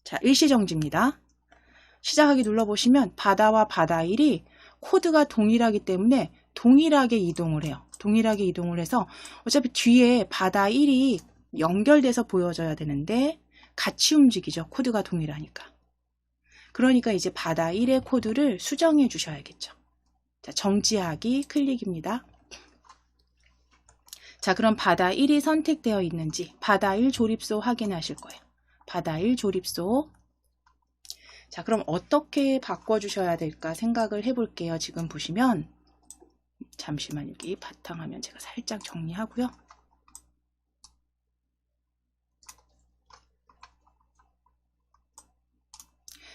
자, 일시정지입니다. 시작하기 눌러보시면 바다와 바다 1이 코드가 동일하기 때문에 동일하게 이동을 해요. 동일하게 이동을 해서 어차피 뒤에 바다 1이 연결돼서 보여져야 되는데 같이 움직이죠. 코드가 동일하니까. 그러니까 이제 바다 1의 코드를 수정해 주셔야겠죠. 자, 정지하기 클릭입니다. 자, 그럼 바다 1이 선택되어 있는지 바다 1 조립소 확인하실 거예요. 바다 1 조립소. 자, 그럼 어떻게 바꿔주셔야 될까 생각을 해볼게요. 지금 보시면 잠시만 여기 바탕화면 제가 살짝 정리하고요.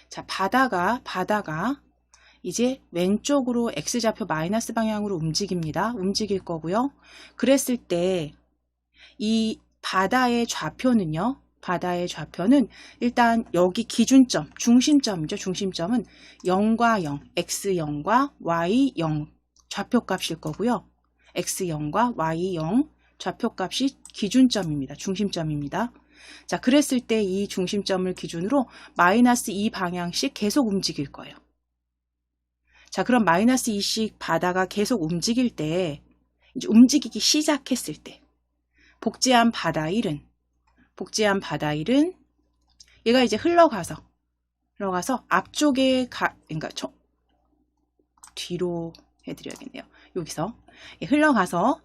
자, 바다가 이제 왼쪽으로 X좌표 마이너스 방향으로 움직일 거고요. 그랬을 때 이 바다의 좌표는 일단 여기 기준점, 중심점이죠. 중심점은 0과 0, X0과 Y0 좌표값일 거고요. X0과 Y0 좌표값이 기준점입니다. 중심점입니다. 자, 그랬을 때 이 중심점을 기준으로 마이너스 2 방향씩 계속 움직일 거예요. 자, 그럼 마이너스 2씩 바다가 계속 움직일 때, 이제 움직이기 시작했을 때, 복제한 바다 1은 얘가 이제 흘러가서 앞쪽에 그러니까 뒤로 해드려야겠네요. 여기서 흘러가서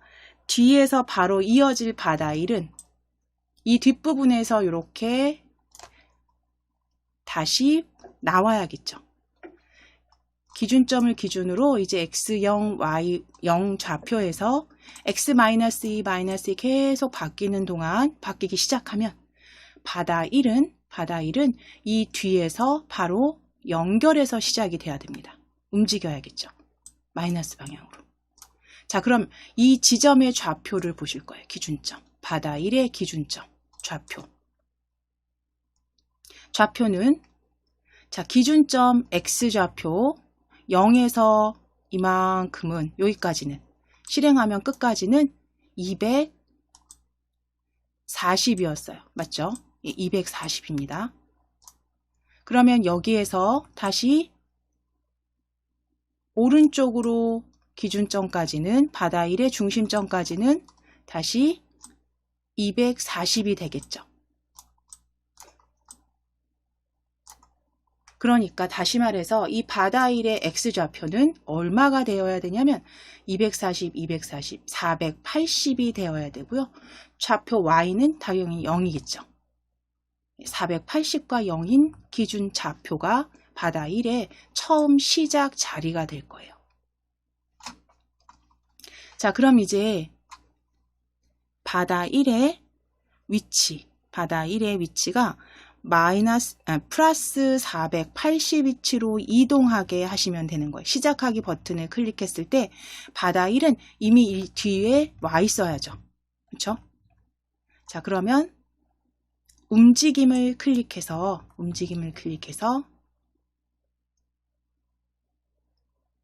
뒤에서 바로 이어질 바다 1은 이 뒷부분에서 이렇게 다시 나와야겠죠. 기준점을 기준으로 이제 X0, Y0 좌표에서 X-2, -2 계속 바뀌기 시작하면 바다 1은 이 뒤에서 바로 연결해서 시작이 돼야 됩니다. 움직여야겠죠. 마이너스 방향으로. 자, 그럼 이 지점의 좌표를 보실 거예요. 기준점. 바다 1의 기준점. 좌표는 자, 기준점 X좌표 0에서 이만큼은 여기까지는 실행하면 끝까지는 240이었어요. 맞죠? 240입니다. 그러면 여기에서 다시 오른쪽으로 기준점까지는 바다 1의 중심점까지는 다시 240이 되겠죠. 그러니까 다시 말해서 이 바다 1의 X좌표는 얼마가 되어야 되냐면 240, 480이 되어야 되고요. 좌표 Y는 당연히 0이겠죠. 480과 0인 기준 좌표가 바다 1의 처음 시작 자리가 될 거예요. 자, 그럼 이제 바다 1의 위치가 플러스 480위치로 이동하게 하시면 되는 거예요. 시작하기 버튼을 클릭했을 때 바다 1은 이미 뒤에 와 있어야죠. 그렇죠? 자, 그러면 움직임을 클릭해서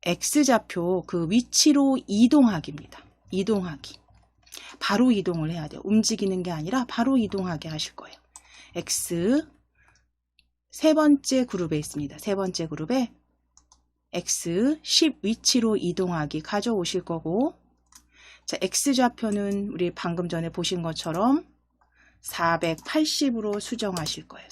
X좌표 그 위치로 이동하기입니다. 이동하기. 바로 이동을 해야 돼요. 움직이는 게 아니라 바로 이동하게 하실 거예요. X 세 번째 그룹에 있습니다. 세 번째 그룹에 X 10 위치로 이동하기 가져오실 거고, 자, X좌표는 우리 방금 전에 보신 것처럼 480으로 수정하실 거예요.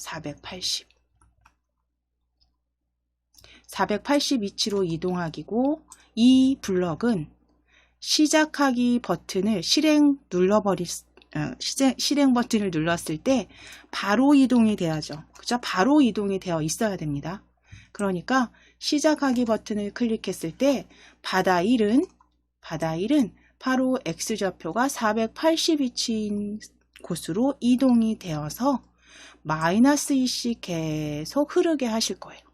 480 위치로 이동하기고, 이 블럭은 시작하기 버튼을 실행 버튼을 눌렀을 때 바로 이동이 돼야죠. 그죠? 바로 이동이 되어 있어야 됩니다. 그러니까 시작하기 버튼을 클릭했을 때 바다 1은 바로 X좌표가 480 위치인 곳으로 이동이 되어서 마이너스 2씩 계속 흐르게 하실 거예요.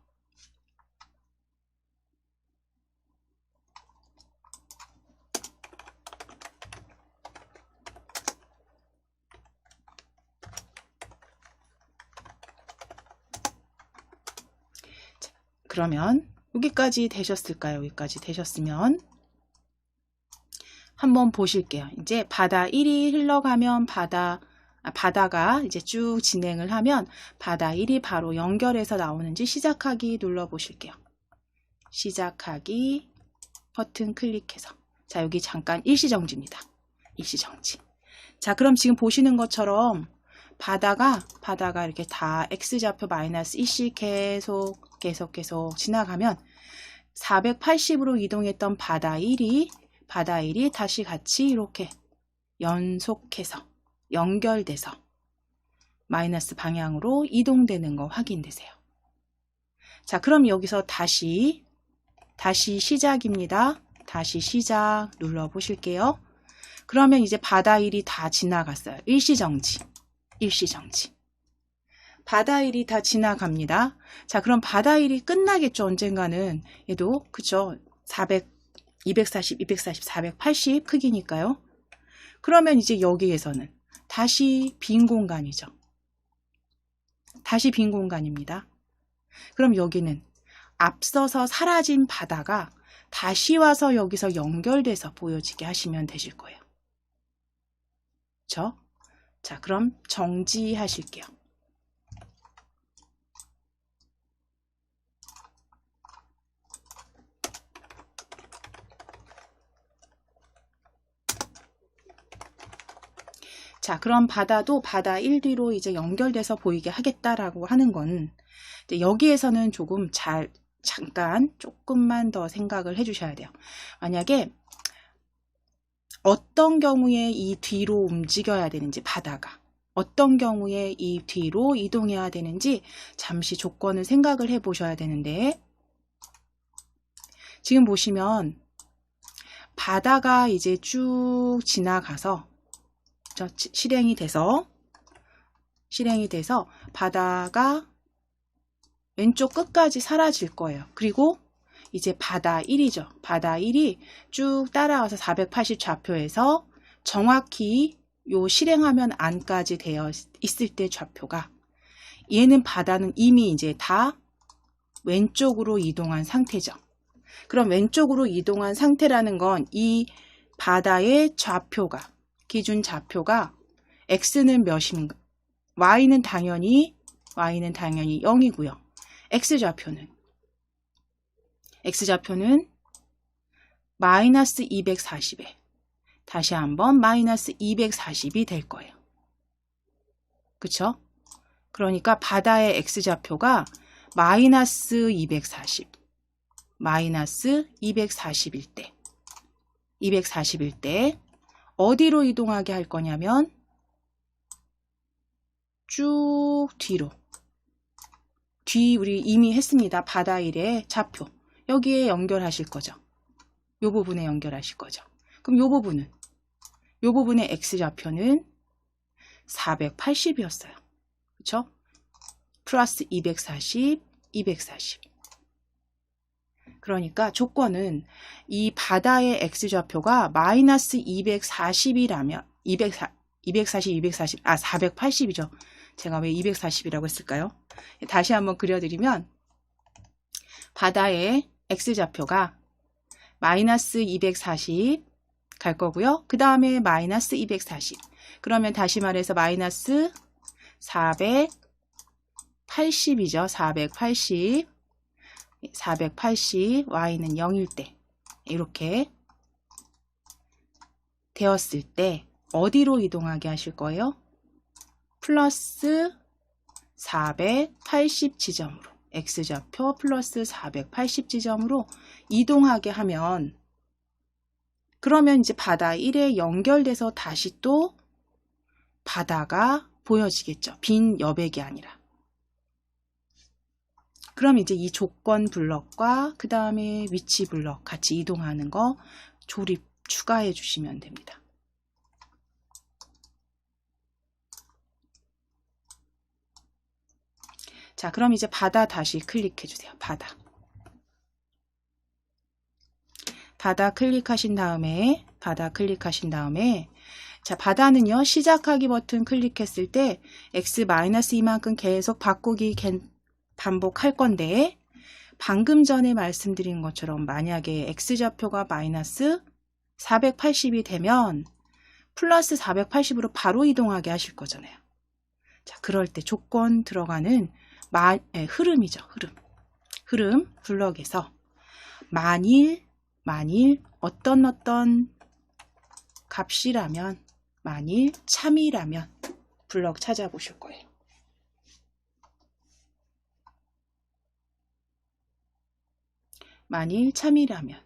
그러면 여기까지 되셨을까요? 여기까지 되셨으면 한번 보실게요. 이제 바다 1이 흘러가면 바다가 이제 쭉 진행을 하면 바다 1이 바로 연결해서 나오는지 시작하기 눌러 보실게요. 시작하기 버튼 클릭해서. 자, 여기 잠깐 일시정지입니다. 일시정지. 자, 그럼 지금 보시는 것처럼 바다가 이렇게 다 X좌표 마이너스 2씩 계속 지나가면 480으로 이동했던 바다 1이 다시 같이 이렇게 연속해서 연결돼서 마이너스 방향으로 이동되는 거 확인되세요. 자, 그럼 여기서 다시 시작입니다. 다시 시작 눌러 보실게요. 그러면 이제 바다 1이 다 지나갔어요. 일시정지. 바다 1이 다 지나갑니다. 자, 그럼 바다 1이 끝나겠죠. 언젠가는. 얘도 그쵸. 240, 480 크기니까요. 그러면 이제 여기에서는 다시 빈 공간이죠. 다시 빈 공간입니다. 그럼 여기는 앞서서 사라진 바다가 다시 와서 여기서 연결돼서 보여지게 하시면 되실 거예요. 그쵸? 자, 그럼 정지하실게요. 자, 그럼 바다도 바다 1 뒤로 이제 연결돼서 보이게 하겠다라고 하는 건 여기에서는 잠깐 조금만 더 생각을 해주셔야 돼요. 만약에 어떤 경우에 이 뒤로 움직여야 되는지, 바다가 어떤 경우에 이 뒤로 이동해야 되는지 잠시 조건을 생각을 해 보셔야 되는데, 지금 보시면 바다가 이제 쭉 지나가서 실행이 돼서 바다가 왼쪽 끝까지 사라질 거예요. 그리고 이제 바다 1이죠. 바다 1이 쭉 따라와서 480 좌표에서 정확히 요 실행하면 안까지 되어 있을 때 좌표가, 얘는 바다는 이미 이제 다 왼쪽으로 이동한 상태죠. 그럼 왼쪽으로 이동한 상태라는 건 이 바다의 좌표가, 기준 좌표가 x는 몇인가? y는 당연히 0이고요. x좌표는 마이너스 240에 다시 한번 마이너스 240이 될 거예요. 그쵸? 그러니까 바다의 x좌표가 마이너스 240일 때 어디로 이동하게 할 거냐면 쭉 우리 이미 했습니다. 바다 1의 좌표 여기에 연결하실 거죠. 요 부분에 연결하실 거죠. 그럼 요 부분의 x좌표는 480이었어요. 그쵸? 플러스 240. 그러니까 조건은 이 바다의 x좌표가 마이너스 240이라면 480이죠. 제가 왜 240이라고 했을까요? 다시 한번 그려드리면 바다의 x좌표가 마이너스 240 갈 거고요. 그 다음에 마이너스 240. 그러면 다시 말해서 마이너스 480이죠. 480 y는 0일 때 이렇게 되었을 때 어디로 이동하게 하실 거예요? 플러스 480 지점으로, x좌표 플러스 480 지점으로 이동하게 하면, 그러면 이제 바다 1에 연결돼서 다시 또 바다가 보여지겠죠. 빈 여백이 아니라. 그럼 이제 이 조건 블럭과 그 다음에 위치 블럭 같이 이동하는 거 조립 추가해 주시면 됩니다. 자, 그럼 이제 바다 다시 클릭해 주세요. 바다 클릭하신 다음에 자, 바다는요, 시작하기 버튼 클릭했을 때 x-2만큼 계속 바꾸기 반복할 건데, 방금 전에 말씀드린 것처럼 만약에 X좌표가 마이너스 480이 되면 플러스 480으로 바로 이동하게 하실 거잖아요. 자, 그럴 때 조건 들어가는 흐름이죠. 흐름 블럭에서 만일 어떤 값이라면, 만일 참이라면 블럭 찾아보실 거예요. 만일 참이라면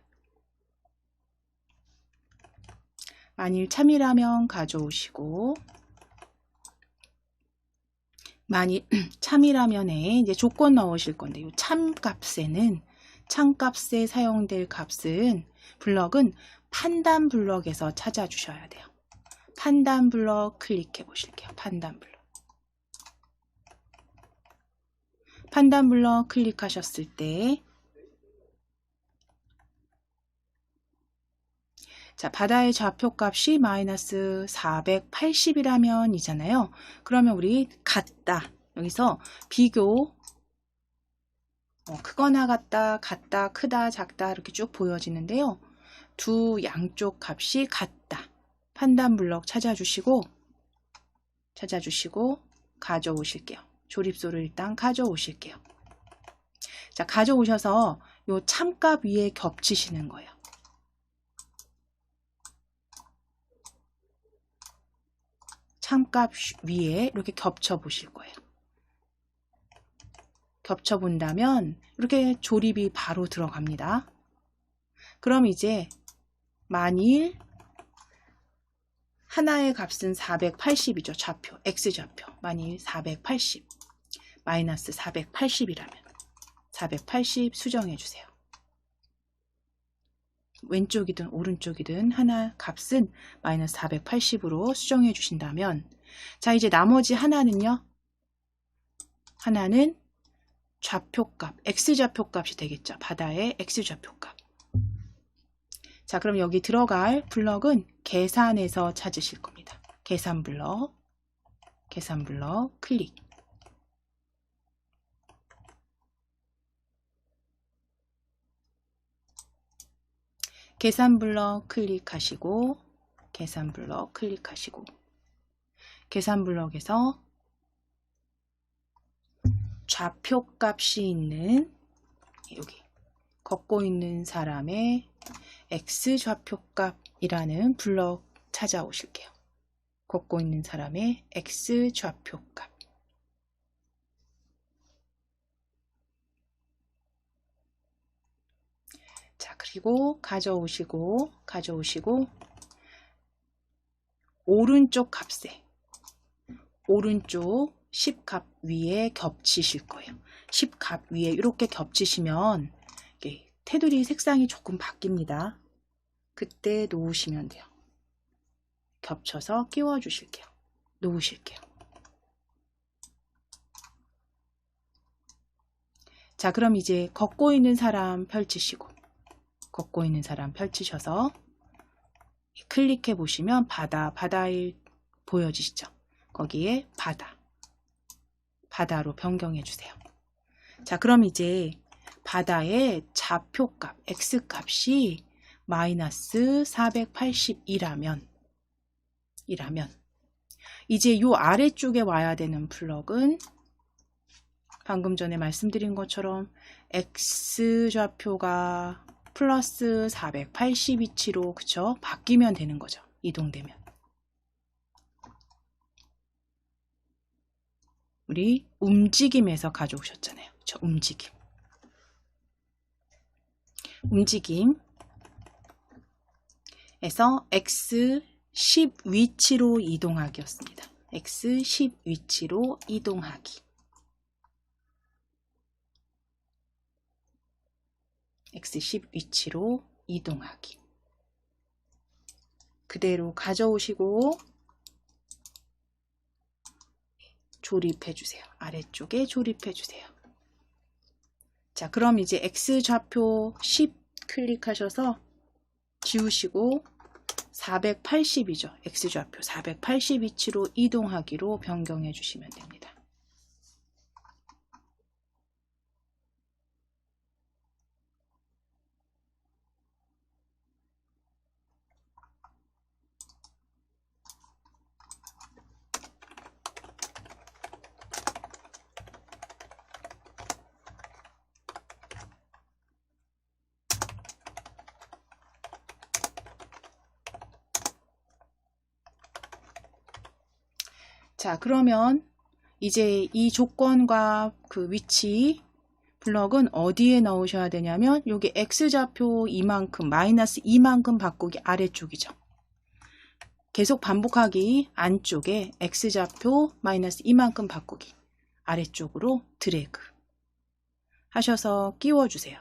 가져오시고, 만일 참이라면에 이제 조건 넣으실 건데, 이 참값에 사용될 값은 블럭은 판단 블럭에서 찾아주셔야 돼요. 판단 블럭 클릭해 보실게요. 판단 블럭 클릭하셨을 때, 자, 바다의 좌표값이 마이너스 480이라면 이잖아요. 그러면 우리 같다. 여기서 비교, 크거나 같다, 크다, 작다 이렇게 쭉 보여지는데요. 두 양쪽 값이 같다. 판단 블럭 찾아주시고 가져오실게요. 조립소를 일단 가져오실게요. 자, 가져오셔서 요 참값 위에 겹치시는 거예요. 참값 위에 이렇게 겹쳐 보실 거예요. 겹쳐 본다면 이렇게 조립이 바로 들어갑니다. 그럼 이제 만일 하나의 값은 480이죠. 좌표, X좌표. 만일 480, 마이너스 480이라면 480 수정해 주세요. 왼쪽이든 오른쪽이든 하나 값은 마이너스 480으로 수정해 주신다면, 자, 이제 나머지 하나는요. 하나는 좌표값, X좌표값이 되겠죠. 바다의 X좌표값. 자, 그럼 여기 들어갈 블럭은 계산에서 찾으실 겁니다. 계산 블럭 클릭. 계산 블럭 클릭하시고, 계산 블럭에서 좌표값이 있는 여기 걷고 있는 사람의 X좌표값이라는 블럭 찾아오실게요. 걷고 있는 사람의 X좌표값. 자, 그리고 가져오시고 오른쪽 값에, 오른쪽 10값 위에 겹치실 거예요. 10값 위에 이렇게 겹치시면 테두리 색상이 조금 바뀝니다. 그때 놓으시면 돼요. 겹쳐서 끼워 주실게요. 놓으실게요. 자, 그럼 이제 걷고 있는 사람 펼치셔서 클릭해 보시면 바다에 보여지시죠? 거기에 바다로 변경해 주세요. 자, 그럼 이제 바다의 좌표값, X값이 마이너스 480이라면 이제 요 아래쪽에 와야 되는 블럭은 방금 전에 말씀드린 것처럼 X좌표가 플러스 480 위치로, 그쵸? 바뀌면 되는 거죠. 이동되면. 우리 움직임에서 가져오셨잖아요. 그쵸? 움직임에서 X10 위치로 이동하기였습니다. X10 위치로 이동하기. X10 위치로 이동하기. 그대로 가져오시고 조립해 주세요. 아래쪽에 조립해 주세요. 자, 그럼 이제 X좌표 10 클릭하셔서 지우시고 480이죠. X좌표 480 위치로 이동하기로 변경해 주시면 됩니다. 자, 그러면 이제 이 조건과 그 위치 블럭은 어디에 넣으셔야 되냐면 여기 X좌표 이만큼 마이너스 이만큼 바꾸기 아래쪽이죠. 계속 반복하기 안쪽에 X좌표 마이너스 이만큼 바꾸기 아래쪽으로 드래그 하셔서 끼워주세요.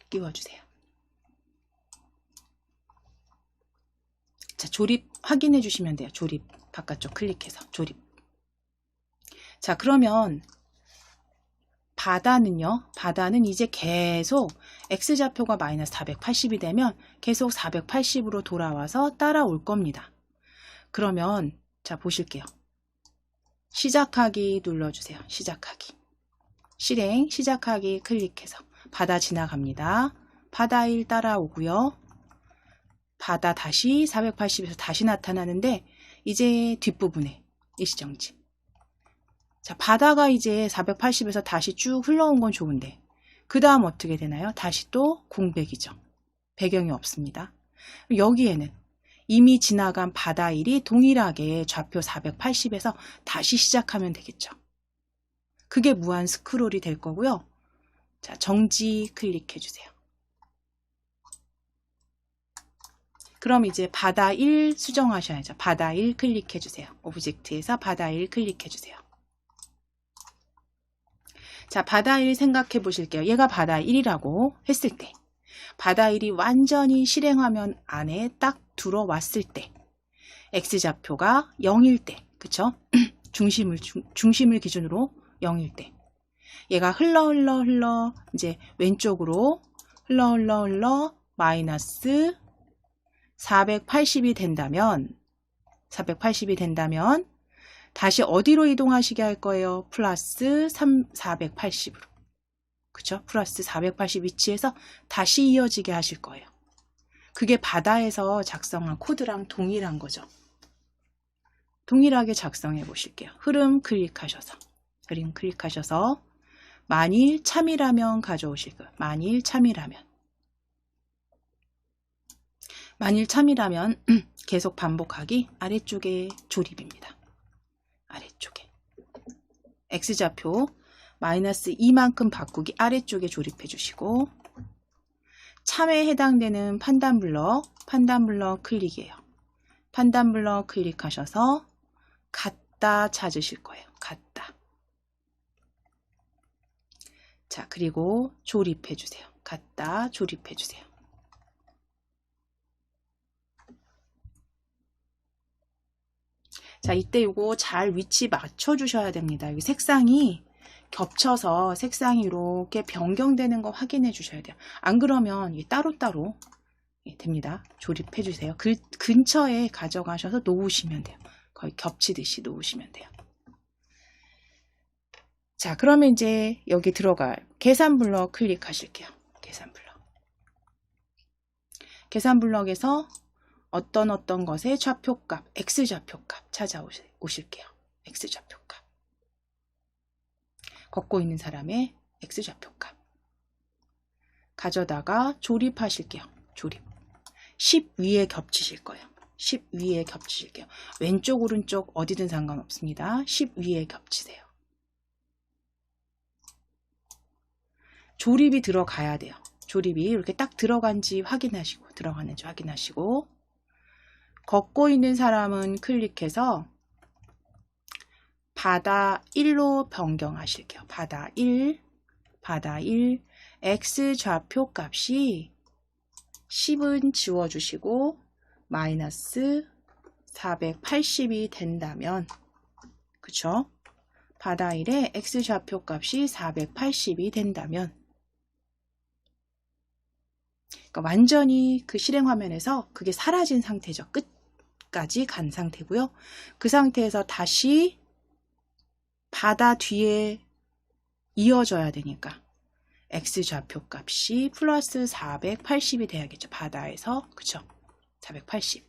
끼워주세요. 자, 조립 확인해 주시면 돼요. 조립 바깥쪽 클릭해서 조립. 자, 그러면 바다는요. 바다는 이제 계속 X좌표가 마이너스 480이 되면 계속 480으로 돌아와서 따라올 겁니다. 그러면 자, 보실게요. 시작하기 눌러주세요. 시작하기. 실행 시작하기 클릭해서 바다 지나갑니다. 바다 1 따라오고요. 바다 다시 480에서 다시 나타나는데 이제 뒷부분에 일시정지. 자, 바다가 이제 480에서 다시 쭉 흘러온 건 좋은데 그 다음 어떻게 되나요? 다시 또 공백이죠. 배경이 없습니다. 여기에는 이미 지나간 바다 1이 동일하게 좌표 480에서 다시 시작하면 되겠죠. 그게 무한 스크롤이 될 거고요. 자, 정지 클릭해 주세요. 그럼 이제 바다 1 수정하셔야죠. 바다 1 클릭해 주세요. 오브젝트에서 바다 1 클릭해 주세요. 자, 바다 1 생각해 보실게요. 얘가 바다 1이라고 했을 때 바다 1이 완전히 실행화면 안에 딱 들어왔을 때 X좌표가 0일 때, 그쵸? 중심을 기준으로 0일 때 얘가 흘러 이제 왼쪽으로 흘러 마이너스 480이 된다면 다시 어디로 이동하시게 할 거예요? 플러스 480으로. 그쵸? 플러스 480 위치에서 다시 이어지게 하실 거예요. 그게 바다에서 작성한 코드랑 동일한 거죠. 동일하게 작성해 보실게요. 흐름 클릭하셔서 만일 참이라면 가져오실 거예요. 만일 참이라면 계속 반복하기 아래쪽에 조립입니다. 아래쪽에 X좌표 마이너스 2만큼 바꾸기 아래쪽에 조립해 주시고 참에 해당되는 판단 블럭 클릭이에요. 판단 블럭 클릭하셔서 같다 찾으실 거예요. 같다. 자, 그리고 조립해 주세요. 같다 조립해 주세요. 자, 이때 이거 잘 위치 맞춰 주셔야 됩니다. 여기 색상이 겹쳐서 색상이 이렇게 변경되는 거 확인해 주셔야 돼요. 안 그러면 따로따로 됩니다. 조립해 주세요. 근처에 가져가셔서 놓으시면 돼요. 거의 겹치듯이 놓으시면 돼요. 자, 그러면 이제 여기 들어갈 계산 블럭 클릭하실게요. 계산 블럭에서 어떤 것의 좌표값, X좌표값 찾아오실게요. X좌표값. 걷고 있는 사람의 X좌표값. 가져다가 조립하실게요. 조립. 10 위에 겹치실 거예요. 10 위에 겹치실게요. 왼쪽, 오른쪽 어디든 상관없습니다. 10 위에 겹치세요. 조립이 들어가야 돼요. 조립이 이렇게 딱 들어간지 확인하시고 걷고 있는 사람은 클릭해서 바다 1로 변경하실게요. 바다 1 X좌표 값이 10은 지워주시고 마이너스 480이 된다면 그쵸? 바다 1의 X좌표 값이 480이 된다면 그러니까 완전히 그 실행 화면에서 그게 사라진 상태죠. 끝까지 간 상태고요. 그 상태에서 다시 바다 뒤에 이어져야 되니까 X좌표 값이 플러스 480이 돼야겠죠. 바다에서 그쵸? 480.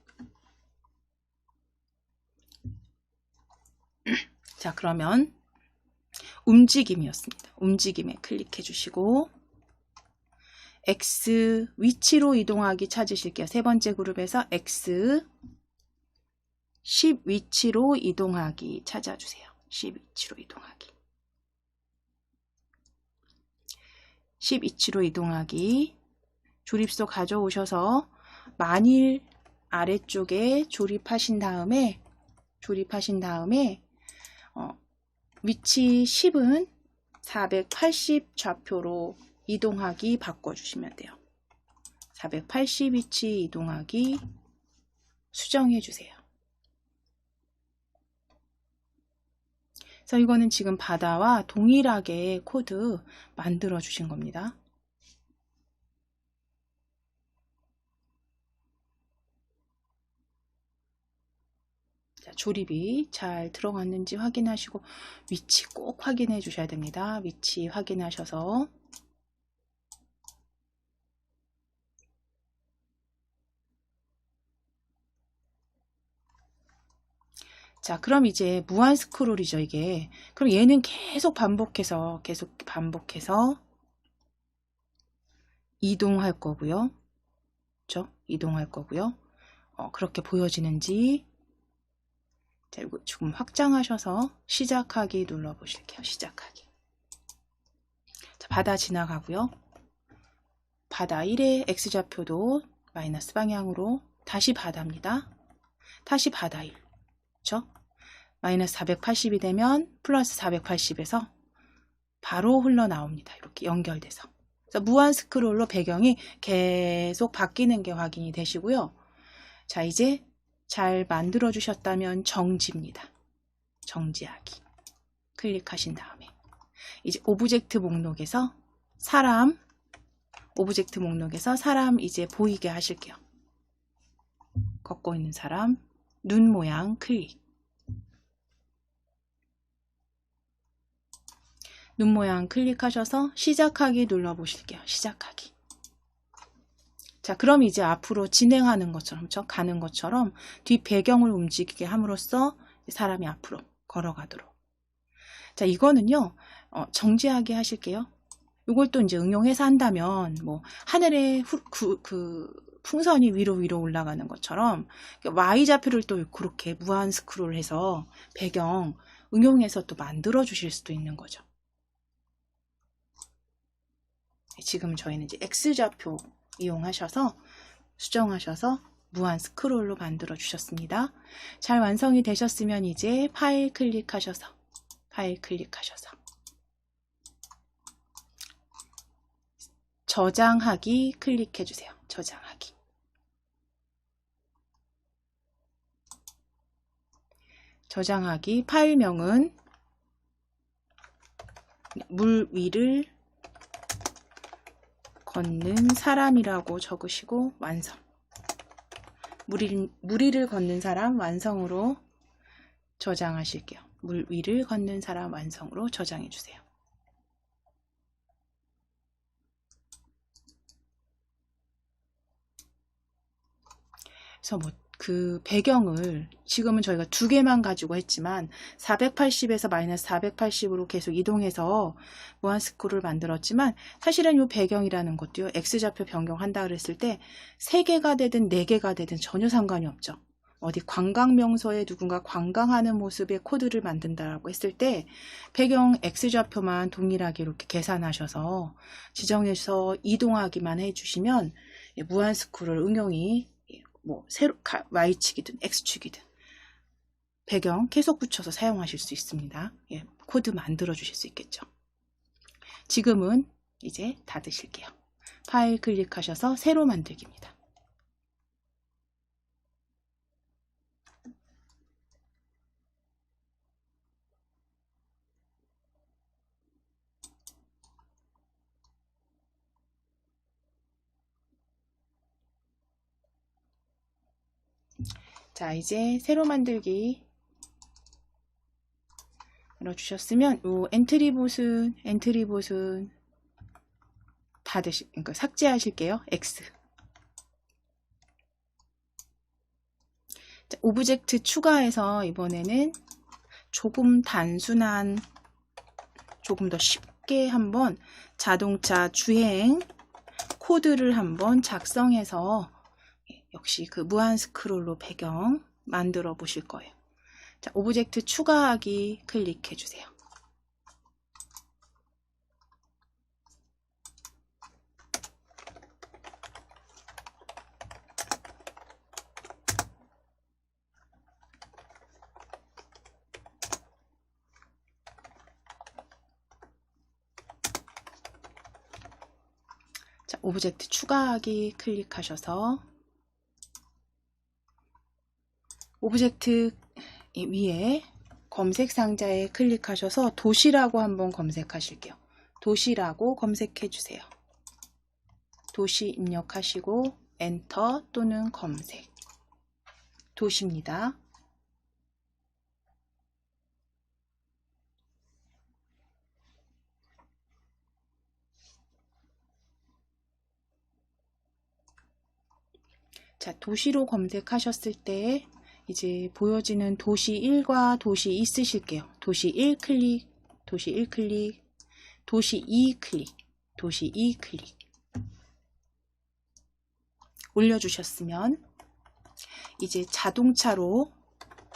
자, 그러면 움직임이었습니다. 움직임에 클릭해 주시고 X 위치로 이동하기 찾으실게요. 세 번째 그룹에서 X 10 위치로 이동하기 찾아주세요. 10 위치로 이동하기. 10 위치로 이동하기. 조립소 가져오셔서 만일 아래쪽에 조립하신 다음에 위치 10은 480 좌표로 이동하기 바꿔주시면 돼요. 480 위치 이동하기 수정해 주세요. 그래서 이거는 지금 바다와 동일하게 코드 만들어 주신 겁니다. 자, 조립이 잘 들어갔는지 확인하시고 위치 꼭 확인해 주셔야 됩니다. 위치 확인하셔서 자, 그럼 이제 무한 스크롤이죠, 이게. 그럼 얘는 계속 반복해서 이동할 거고요. 그렇죠? 이동할 거고요. 그렇게 보여지는지 자, 이거 조금 확장하셔서 시작하기 눌러 보실게요. 시작하기. 자, 바다 지나가고요. 바다 1의 X좌표도 마이너스 방향으로 다시 바다입니다. 다시 바다 1. 그렇죠? 마이너스 480이 되면 플러스 480에서 바로 흘러나옵니다. 이렇게 연결돼서. 그래서 무한 스크롤로 배경이 계속 바뀌는 게 확인이 되시고요. 자, 이제 잘 만들어 주셨다면 정지입니다. 정지하기. 클릭하신 다음에 이제 오브젝트 목록에서 사람 이제 보이게 하실게요. 걷고 있는 사람 눈 모양 클릭. 눈 모양 클릭하셔서 시작하기 눌러 보실게요. 시작하기. 자, 그럼 이제 앞으로 진행하는 것처럼, 가는 것처럼 뒷 배경을 움직이게 함으로써 사람이 앞으로 걸어가도록. 자, 이거는요, 정지하게 하실게요. 이걸 또 이제 응용해서 한다면, 뭐, 하늘에 풍선이 위로 올라가는 것처럼, Y좌표를 또 그렇게 무한 스크롤 해서 배경 응용해서 또 만들어 주실 수도 있는 거죠. 지금 저희는 이제 X좌표 이용하셔서 수정하셔서 무한 스크롤로 만들어 주셨습니다. 잘 완성이 되셨으면 이제 파일 클릭하셔서 저장하기 클릭해 주세요. 저장하기 파일명은 물 위를 걷는 사람이라고 적으시고 완성. 물 위를 걷는 사람 완성으로 저장하실게요. 물 위를 걷는 사람 완성으로 저장해 주세요. 그래서 뭐 그 배경을 지금은 저희가 2개만 가지고 했지만 480에서 마이너스 480으로 계속 이동해서 무한 스크롤을 만들었지만 사실은 이 배경이라는 것도요. X좌표 변경한다 그랬을 때 3개가 되든 4개가 되든 전혀 상관이 없죠. 어디 관광 명소에 누군가 관광하는 모습의 코드를 만든다라고 했을 때 배경 X좌표만 동일하게 이렇게 계산하셔서 지정해서 이동하기만 해주시면 무한 스크롤 응용이 뭐 Y축이든 X축이든 배경 계속 붙여서 사용하실 수 있습니다. 예, 코드 만들어 주실 수 있겠죠. 지금은 이제 닫으실게요. 파일 클릭하셔서 새로 만들기입니다. 자, 이제 새로 만들기 눌러주셨으면 요 엔트리 봇은 그러니까 삭제하실게요. X. 자, 오브젝트 추가해서 이번에는 조금 단순한, 조금 더 쉽게 한번 자동차 주행 코드를 한번 작성해서 역시 그 무한 스크롤로 배경 만들어 보실 거예요. 자, 오브젝트 추가하기 클릭해 주세요. 자, 오브젝트 추가하기 클릭하셔서 오브젝트 위에 검색 상자에 클릭하셔서 도시라고 한번 검색하실게요. 도시라고 검색해 주세요. 도시 입력하시고 엔터 또는 검색. 도시입니다. 자, 도시로 검색하셨을 때 이제 보여지는 도시 1과 도시 2 쓰실게요. 도시 1 클릭, 도시 1 클릭, 도시 2 클릭, 도시 2 클릭. 올려주셨으면 이제 자동차로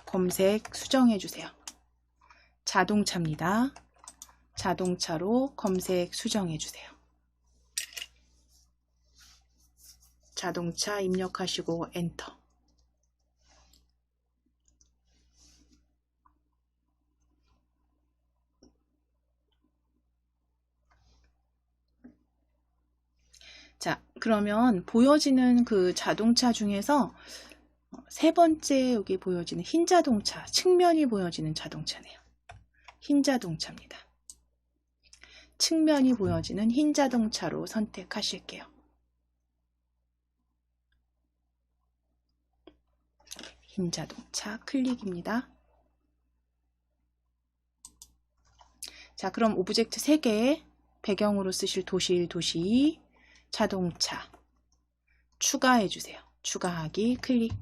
검색 수정해 주세요. 자동차입니다. 자동차로 검색 수정해 주세요. 자동차 입력하시고 엔터. 자, 그러면 보여지는 그 자동차 중에서 세 번째 여기 보여지는 흰 자동차, 측면이 보여지는 자동차네요. 흰 자동차입니다. 측면이 보여지는 흰 자동차로 선택하실게요. 흰 자동차 클릭입니다. 자, 그럼 오브젝트 3개 배경으로 쓰실 도시 1, 도시 2, 자동차 추가해 주세요. 추가하기 클릭.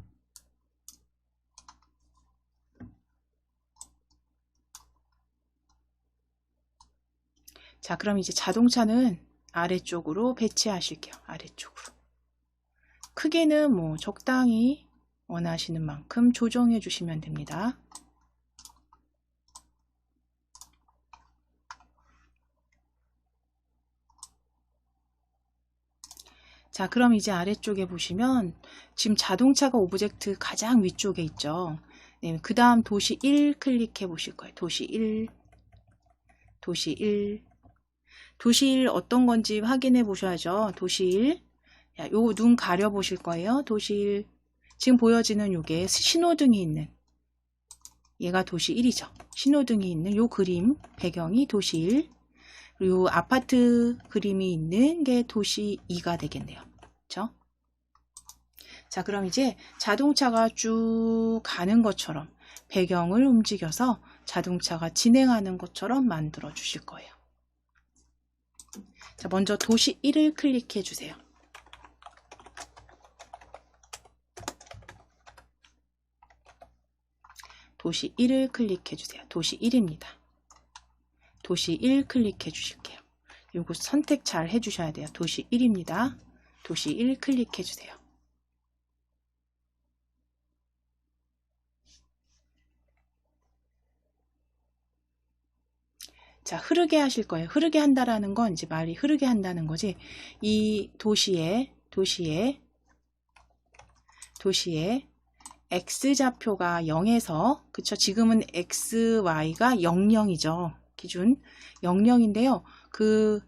자, 그럼 이제 자동차는 아래쪽으로 배치하실게요. 아래쪽으로. 크기는 뭐 적당히 원하시는 만큼 조정해 주시면 됩니다. 자, 그럼 이제 아래쪽에 보시면 지금 자동차가 오브젝트 가장 위쪽에 있죠. 네, 그 다음 도시 1 클릭해 보실 거예요. 도시 1, 도시 1, 도시 1 어떤 건지 확인해 보셔야죠. 도시 1, 요 눈 가려 보실 거예요. 도시 1, 지금 보여지는 요게 신호등이 있는, 얘가 도시 1이죠. 신호등이 있는 요 그림 배경이 도시 1, 그리고 아파트 그림이 있는 게 도시 2가 되겠네요. 그렇죠? 자, 그럼 이제 자동차가 쭉 가는 것처럼 배경을 움직여서 자동차가 진행하는 것처럼 만들어 주실 거예요. 자, 먼저 도시 1을 클릭해 주세요. 도시 1을 클릭해 주세요. 도시 1입니다. 도시 1 클릭해 주실게요. 요거 선택 잘 해주셔야 돼요. 도시 1입니다. 도시 1 클릭해 주세요. 자, 흐르게 하실 거예요. 흐르게 한다라는 건 이제 말이 흐르게 한다는 거지. 이 도시에 X좌표가 0에서, 그쵸? 지금은 XY가 00이죠. 기준 00인데요. 그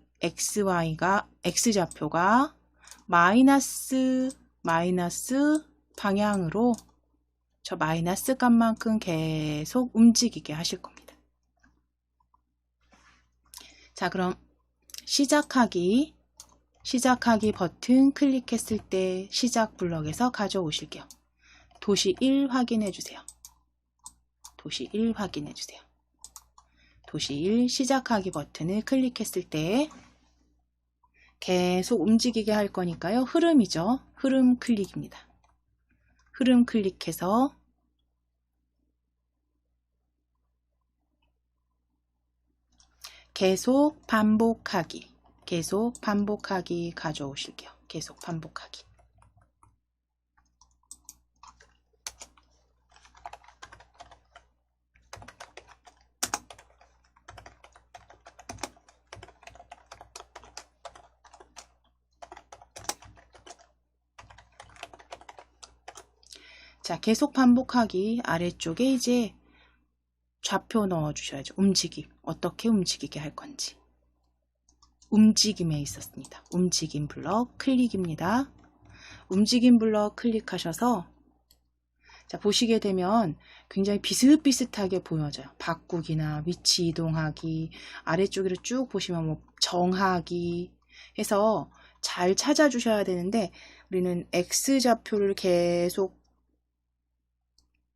X좌표가 마이너스 방향으로 저 마이너스 값만큼 계속 움직이게 하실 겁니다. 자, 그럼 시작하기 버튼 클릭했을 때 시작 블럭에서 가져오실게요. 도시 1 확인해 주세요. 도시 1 확인해 주세요. 도시 1 시작하기 버튼을 클릭했을 때 계속 움직이게 할 거니까요. 흐름이죠. 흐름 클릭입니다. 흐름 클릭해서 계속 반복하기 가져오실게요. 계속 반복하기. 자, 계속 반복하기 아래쪽에 이제 좌표 넣어 주셔야죠. 움직임. 어떻게 움직이게 할 건지. 움직임에 있었습니다. 움직임 블럭 클릭입니다. 움직임 블럭 클릭하셔서 자, 보시게 되면 굉장히 비슷비슷하게 보여져요. 바꾸기나 위치 이동하기, 아래쪽으로 쭉 보시면 뭐 정하기 해서 잘 찾아주셔야 되는데 우리는 X좌표를 계속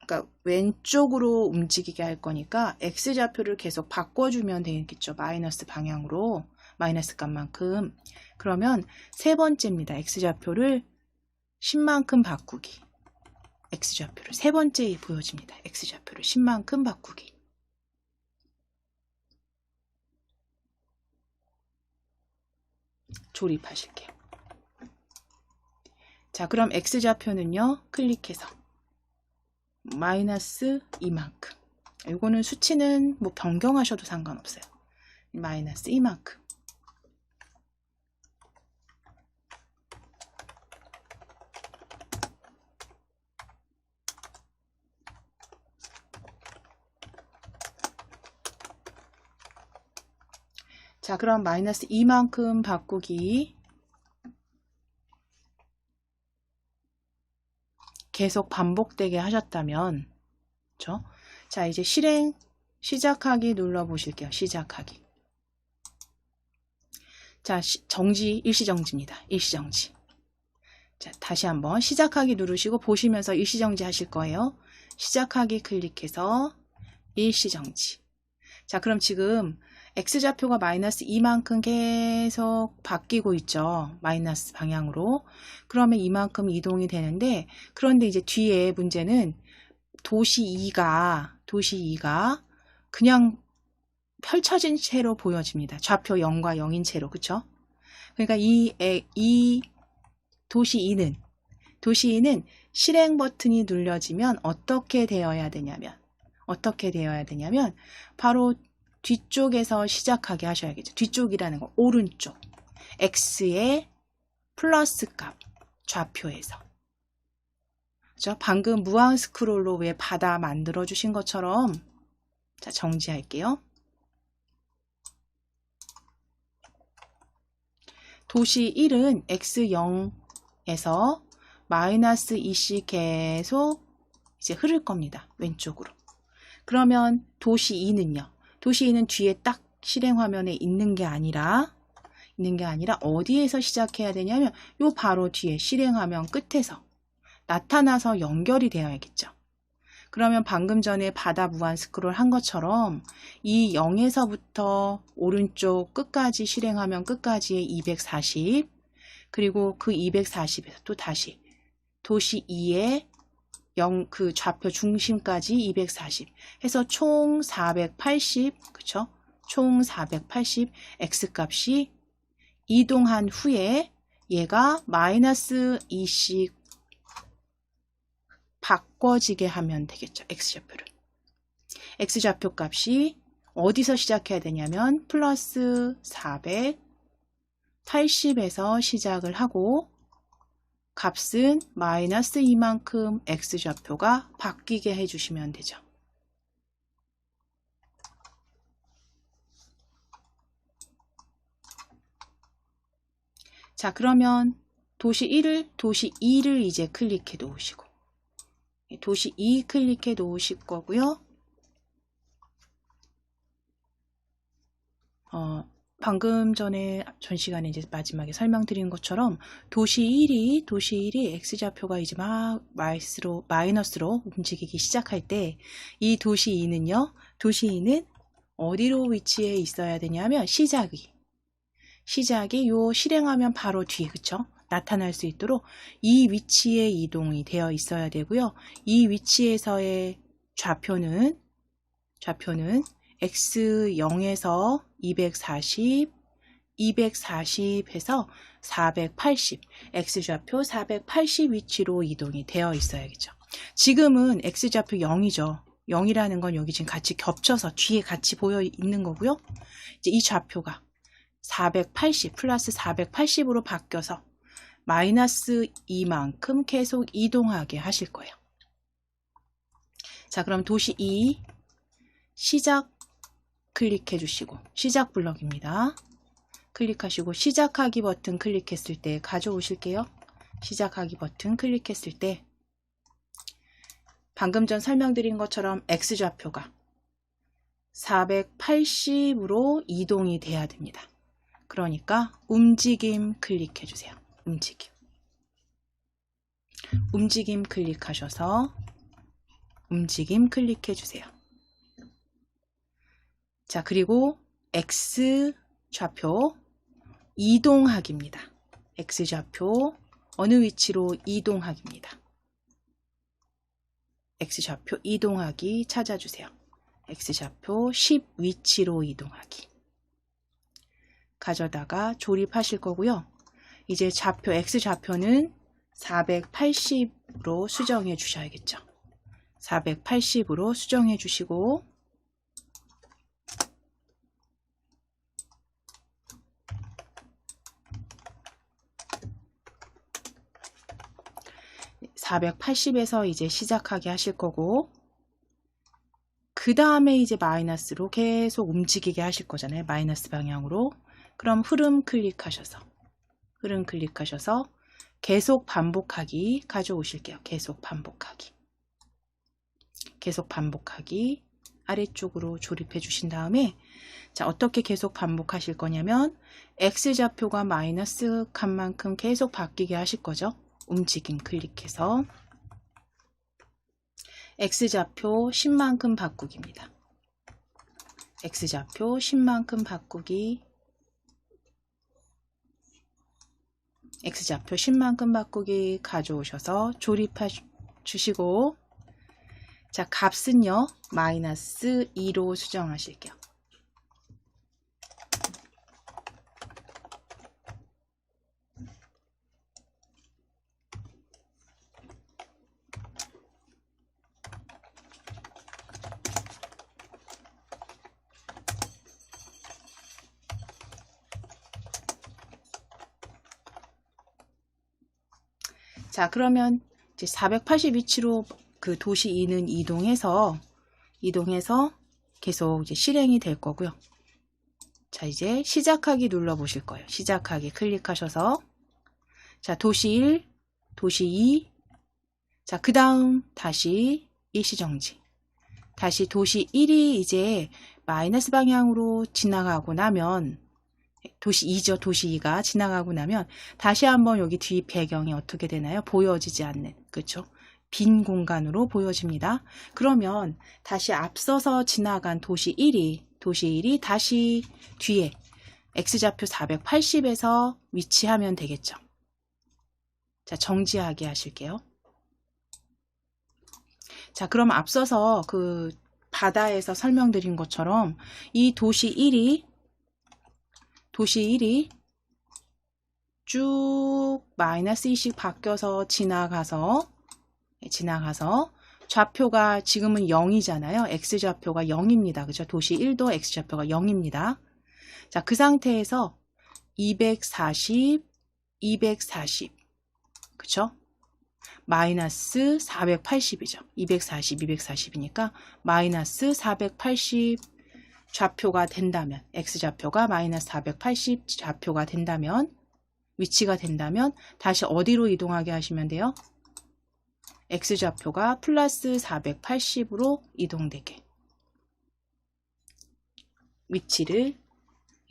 그러니까 왼쪽으로 움직이게 할 거니까 X좌표를 계속 바꿔주면 되겠죠. 마이너스 방향으로. 마이너스 값만큼. 그러면 세 번째입니다. X좌표를 10만큼 바꾸기. X좌표를 세 번째 보여집니다. X좌표를 10만큼 바꾸기. 조립하실게요. 자, 그럼 X좌표는요. 클릭해서 마이너스 이만큼. 이거는 수치는 뭐 변경하셔도 상관없어요. 마이너스 이만큼. 자, 그럼 마이너스 이만큼 바꾸기. 계속 반복되게 하셨다면, 그렇죠? 자, 이제 실행, 시작하기 눌러보실게요. 시작하기. 자, 정지, 일시정지입니다. 일시정지. 자, 다시 한번 시작하기 누르시고 보시면서 일시정지 하실 거예요. 시작하기 클릭해서 일시정지. 자, 그럼 지금 X좌표가 마이너스 2만큼 계속 바뀌고 있죠. 마이너스 방향으로. 그러면 이만큼 이동이 되는데, 그런데 이제 뒤에 문제는 도시 2가 그냥 펼쳐진 채로 보여집니다. 좌표 0과 0인 채로. 그쵸? 그러니까 이 도시 2는 실행 버튼이 눌려지면 어떻게 되어야 되냐면 바로 뒤쪽에서 시작하게 하셔야겠죠. 뒤쪽이라는 거 오른쪽 X의 플러스 값 좌표에서. 그죠? 방금 무한 스크롤로 왜 바다 만들어 주신 것처럼. 자, 정지할게요. 도시 1은 X0에서 마이너스 2씩 계속 이제 흐를 겁니다. 왼쪽으로. 그러면 도시 2는요. 도시 2는 뒤에 딱 실행 화면에 있는 게 아니라 어디에서 시작해야 되냐면 요 바로 뒤에 실행 화면 끝에서 나타나서 연결이 되어야겠죠. 그러면 방금 전에 바다 무한 스크롤 한 것처럼 이 0에서부터 오른쪽 끝까지 실행하면 끝까지의 240 그리고 그 240에서 또 다시 도시 2의 그 좌표 중심까지 240 해서 총 480 그쵸? 총 480 X값이 이동한 후에 얘가 마이너스 2씩 바꿔지게 하면 되겠죠. X좌표를. X좌표 값이 어디서 시작해야 되냐면 플러스 480에서 시작을 하고 값은 마이너스 이만큼 X좌표가 바뀌게 해주시면 되죠. 자, 그러면 도시 2를 이제 클릭해 놓으시고 도시 2 클릭해 놓으실 거고요. 방금 전에 전 시간에 이제 마지막에 설명드린 것처럼 도시 1이 X좌표가 이제 막 마이너스로 움직이기 시작할 때 이 도시 2는 어디로 위치해 있어야 되냐면 시작이 요 실행하면 바로 뒤에 그쵸? 나타날 수 있도록 이 위치에 이동이 되어 있어야 되고요. 이 위치에서의 좌표는 X0에서 240 240 해서 480, X좌표 480 위치로 이동이 되어 있어야겠죠. 지금은 X좌표 0이죠. 0이라는 건 여기 지금 같이 겹쳐서 뒤에 같이 보여 있는 거고요. 이제 이 좌표가 480 플러스 480으로 바뀌어서 마이너스 2만큼 계속 이동하게 하실 거예요. 자, 그럼 도시 2 시작 클릭해 주시고, 시작 블럭입니다. 클릭하시고 시작하기 버튼 클릭했을 때 가져오실게요. 시작하기 버튼 클릭했을 때 방금 전 설명드린 것처럼 X좌표가 480으로 이동이 돼야 됩니다. 그러니까 움직임 클릭해 주세요. 움직임 클릭하셔서 움직임 클릭해 주세요. 자, 그리고 X좌표 이동하기입니다. X좌표 어느 위치로 이동하기입니다. X좌표 이동하기 찾아주세요. X좌표 10 위치로 이동하기. 가져다가 조립하실 거고요. 이제 좌표 X좌표는 480으로 수정해 주셔야겠죠. 480으로 수정해 주시고, (480에서) 이제 시작하게 하실 거고, 그 다음에 이제 마이너스로 계속 움직이게 하실 거잖아요. 마이너스 방향으로. 그럼 흐름 클릭하셔서 계속 반복하기 가져오실게요. 계속 반복하기 아래쪽으로 조립해 주신 다음에, 자, 어떻게 계속 반복하실 거냐면 X좌표가 마이너스 칸만큼 계속 바뀌게 하실 거죠. 움직임 클릭해서 X좌표 10만큼 바꾸기입니다. X좌표 10만큼 바꾸기, X좌표 10만큼 바꾸기 가져오셔서 조립해 주시고, 자, 값은요 마이너스 2로 수정하실게요. 자, 그러면 이제 480 위치로 그 도시 2는 이동해서 계속 이제 실행이 될 거고요. 자, 이제 시작하기 눌러 보실 거예요. 시작하기 클릭하셔서, 자, 도시 1, 도시 2, 자, 그 다음 다시 일시정지. 다시 도시 1이 이제 마이너스 방향으로 지나가고 나면, 도시 2죠. 도시 2가 지나가고 나면 다시 한번 여기 뒤 배경이 어떻게 되나요? 보여지지 않는, 그렇죠? 빈 공간으로 보여집니다. 그러면 다시 앞서서 지나간 도시 1이 다시 뒤에 X좌표 480에서 위치하면 되겠죠. 자, 정지하게 하실게요. 자, 그럼 앞서서 그 바다에서 설명드린 것처럼 이 도시 1이 쭉 마이너스 2씩 바뀌어서 지나가서 좌표가 지금은 0이잖아요. X좌표가 0입니다. 그죠? 도시 1도 X좌표가 0입니다. 자, 그 상태에서 240, 그쵸? 마이너스 480이죠. 240이니까 마이너스 480 좌표가 된다면, X좌표가 마이너스 480 좌표가 된다면, 위치가 된다면 다시 어디로 이동하게 하시면 돼요? X좌표가 플러스 480으로 이동되게 위치를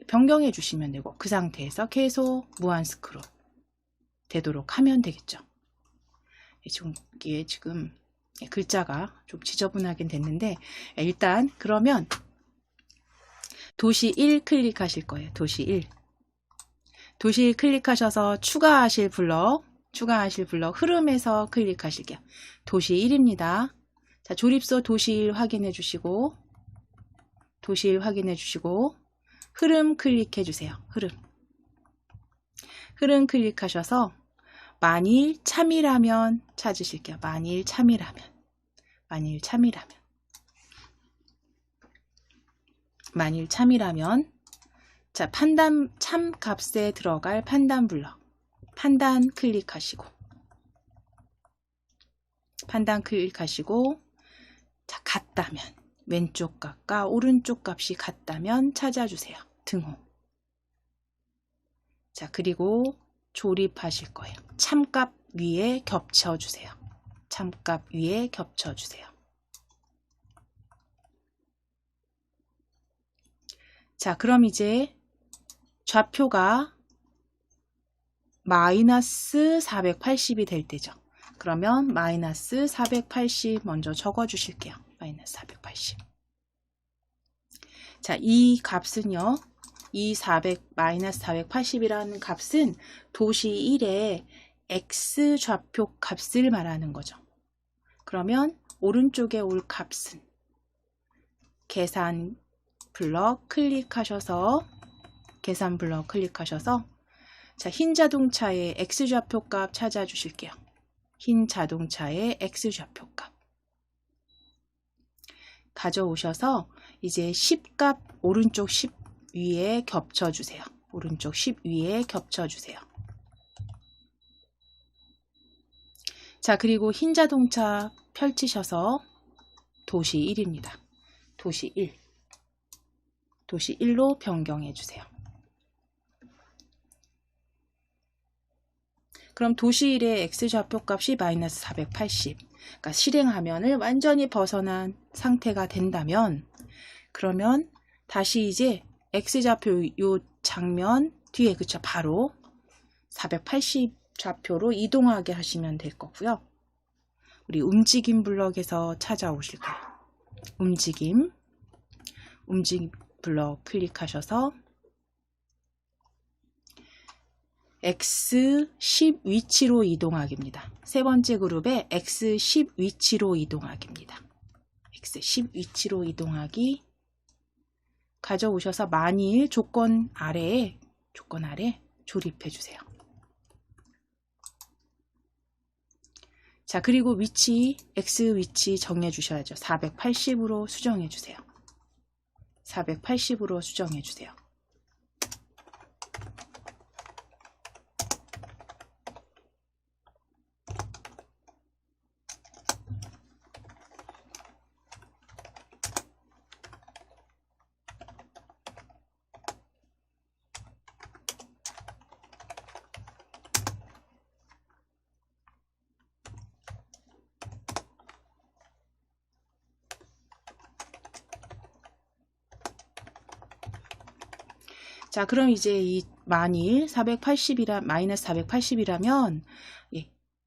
변경해 주시면 되고, 그 상태에서 계속 무한 스크롤 되도록 하면 되겠죠. 이게 지금 글자가 좀 지저분하긴 됐는데, 일단 그러면 도시 1 클릭하실 거예요. 도시 1 클릭하셔서 추가하실 블럭 흐름에서 클릭하실게요. 도시 1입니다. 자, 조립소 도시 1 확인해 주시고, 흐름 클릭해 주세요. 흐름 클릭하셔서 만일 참이라면 찾으실게요. 만일 참이라면. 만일 참이라면. 만일 참이라면. 자, 판단, 참 값에 들어갈 판단 블럭. 판단 클릭하시고. 판단 클릭하시고. 자, 같다면. 왼쪽 값과 오른쪽 값이 같다면 찾아주세요. 등호. 자, 그리고 조립하실 거예요. 참값 위에 겹쳐주세요. 참값 위에 겹쳐주세요. 자, 그럼 이제 좌표가 마이너스 480이 될 때죠. 그러면 마이너스 480 먼저 적어 주실게요. 마이너스 480. 자, 이 값은요. 이 마이너스 480이라는 값은 도시 1의 x좌표 값을 말하는 거죠. 그러면 오른쪽에 올 값은 계산 블럭 클릭하셔서 계산 블럭 클릭하셔서 자, 흰 자동차의 x좌표 값 찾아주실게요. 흰 자동차의 x좌표 값 가져오셔서 이제 10값 오른쪽 10 위에 겹쳐주세요. 오른쪽 10 위에 겹쳐주세요. 자, 그리고 흰 자동차 펼치셔서 도시 1입니다. 도시 1. 도시 1로 변경해 주세요. 그럼 도시 1의 x좌표 값이 마이너스 480. 그러니까 실행화면을 완전히 벗어난 상태가 된다면 그러면 다시 이제 x좌표 요 장면 뒤에 그쵸 바로 480 좌표로 이동하게 하시면 될 거고요. 우리 움직임 블럭에서 찾아오실 거예요. 움직임 블럭 클릭하셔서 x10 위치로 이동하기입니다. 세 번째 그룹에 x10 위치로 이동하기입니다. x10 위치로 이동하기 가져오셔서 만일 조건 아래 조립해 주세요. 자, 그리고 위치 x 위치 정해 주셔야죠. 480으로 수정해 주세요. 480으로 수정해 주세요. 자, 그럼 이제 이 만일 480이라 마이너스 480이라면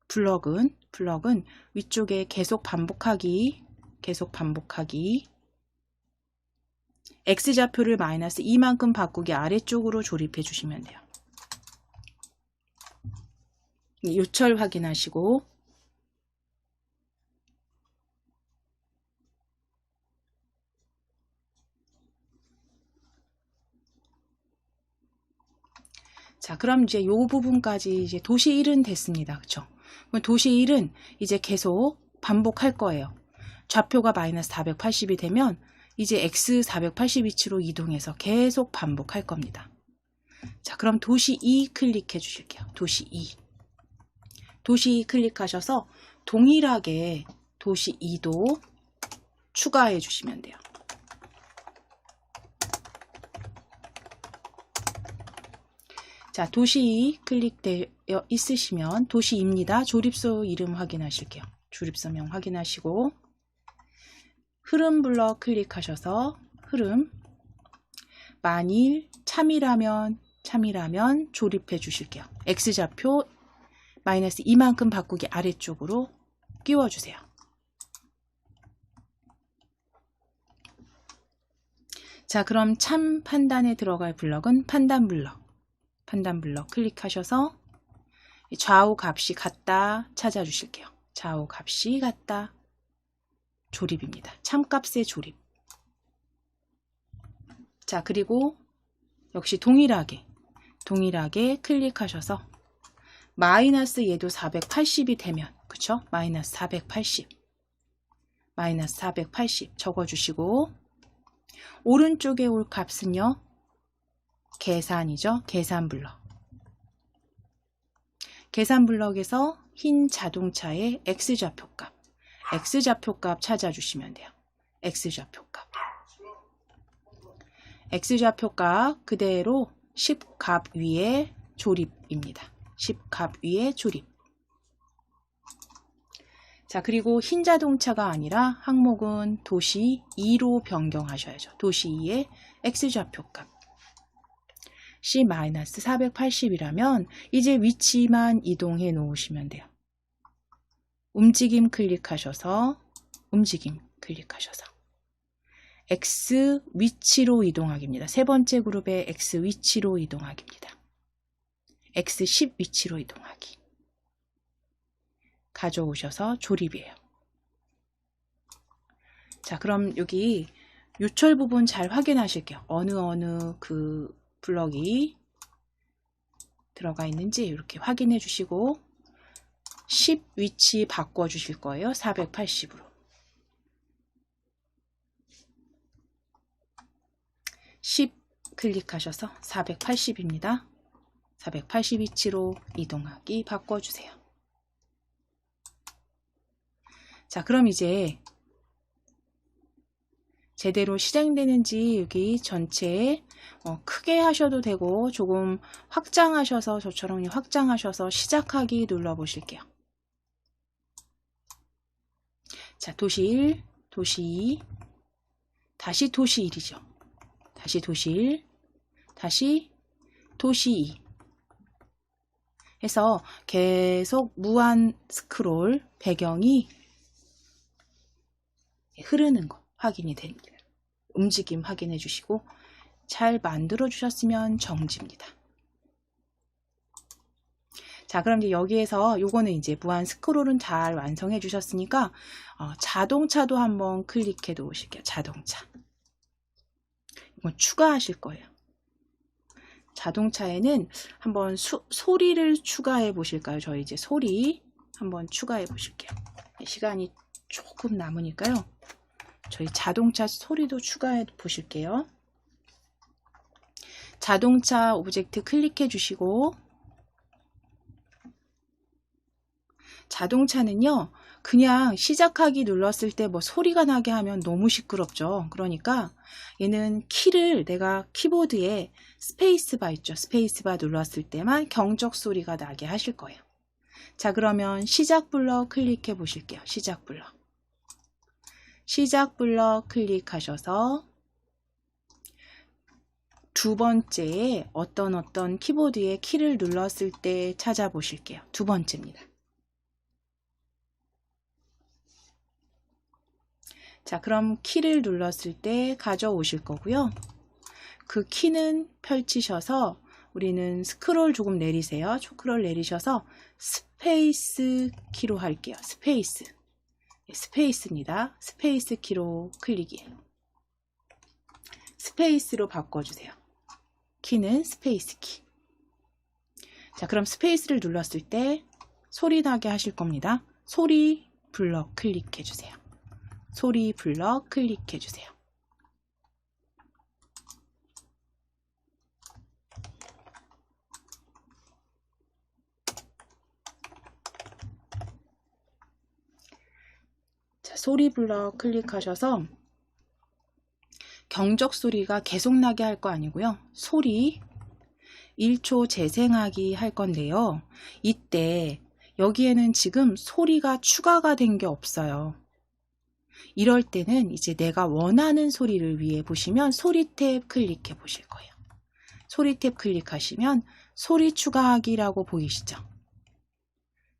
블럭은 위쪽에 계속 반복하기 x좌표를 마이너스 2만큼 바꾸기 아래쪽으로 조립해 주시면 돼요. 요철 확인하시고 자, 그럼 이제 요 부분까지 이제 도시 1은 됐습니다. 그쵸? 그럼 도시 1은 이제 계속 반복할 거예요. 좌표가 마이너스 480이 되면 이제 x 480 위치로 이동해서 계속 반복할 겁니다. 자, 그럼 도시 2 클릭해 주실게요. 도시 2. 도시 2 클릭하셔서 동일하게 도시 2도 추가해 주시면 돼요. 자, 도시 클릭되어 있으시면 도시입니다. 조립소 이름 확인하실게요. 조립소명 확인하시고 흐름 블럭 클릭하셔서 흐름 만일 참이라면 조립해 주실게요. x좌표 마이너스 2만큼 바꾸기 아래쪽으로 끼워주세요. 자, 그럼 참 판단에 들어갈 블럭은 판단 블럭 클릭하셔서 좌우 값이 같다 찾아주실게요. 좌우 값이 같다 조립입니다. 참값의 조립. 자, 그리고 역시 동일하게 동일하게 클릭하셔서 마이너스 얘도 480이 되면, 그쵸? 마이너스 480 적어주시고, 오른쪽에 올 값은요, 계산이죠. 계산 블럭. 계산 블럭에서 흰 자동차의 X좌표값, X좌표값 찾아주시면 돼요. X좌표값. X좌표값 그대로 10값 위에 조립입니다. 10값 위에 조립. 자, 그리고 흰 자동차가 아니라 항목은 도시 2로 변경하셔야죠. 도시 2의 X좌표값. C-480이라면 이제 위치만 이동해 놓으시면 돼요. 움직임 클릭하셔서 X 위치로 이동하기입니다. 세 번째 그룹의 X 위치로 이동하기입니다. X10 위치로 이동하기. 가져오셔서 조립이에요. 자, 그럼 여기 요철 부분 잘 확인하실게요. 어느 그 블럭이 들어가 있는지 이렇게 확인해 주시고 10 위치 바꿔 주실 거예요. 480으로. 10 클릭하셔서 480입니다. 480 위치로 이동하기 바꿔주세요. 자, 그럼 이제 제대로 실행되는지 여기 전체 크게 하셔도 되고 조금 확장하셔서 저처럼 확장하셔서 시작하기 눌러 보실게요. 자, 도시 1, 도시 2, 다시 도시 1이죠. 다시 도시 1, 다시 도시 2 해서 계속 무한 스크롤 배경이 흐르는 거 확인이 됩니다. 움직임 확인해 주시고 잘 만들어 주셨으면 정지입니다. 자, 그럼 이제 여기에서 요거는 이제 무한 스크롤은 잘 완성해 주셨으니까 자동차도 한번 클릭해 놓으실게요. 자동차. 이건 추가하실 거예요. 자동차에는 한번 소리를 추가해 보실까요? 저희 이제 소리 한번 추가해 보실게요. 시간이 조금 남으니까요. 저희 자동차 소리도 추가해 보실게요. 자동차 오브젝트 클릭해 주시고 자동차는요, 그냥 시작하기 눌렀을 때 뭐 소리가 나게 하면 너무 시끄럽죠. 그러니까 얘는 키를 내가 키보드에 스페이스바 있죠. 스페이스바 눌렀을 때만 경적 소리가 나게 하실 거예요. 자, 그러면 시작 블럭 클릭해 보실게요. 시작 블럭. 시작 블럭 클릭하셔서 두 번째에 어떤 키보드에 키를 눌렀을 때 찾아보실게요. 두 번째입니다. 자, 그럼 키를 눌렀을 때 가져오실 거고요. 그 키는 펼치셔서 우리는 스크롤 조금 내리세요. 스크롤 내리셔서 스페이스 키로 할게요. 스페이스입니다. 스페이스 키로 클릭이에요. 스페이스로 바꿔주세요. 키는 스페이스 키. 자, 그럼 스페이스를 눌렀을 때 소리 나게 하실 겁니다. 소리 블럭 클릭해 주세요. 소리 블럭 클릭해 주세요. 자, 소리 블럭 클릭하셔서 경적 소리가 계속 나게 할 거 아니고요. 소리 1초 재생하기 할 건데요. 이때 여기에는 지금 소리가 추가가 된 게 없어요. 이럴 때는 이제 내가 원하는 소리를 위해 보시면 소리 탭 클릭해 보실 거예요. 소리 탭 클릭하시면 소리 추가하기라고 보이시죠?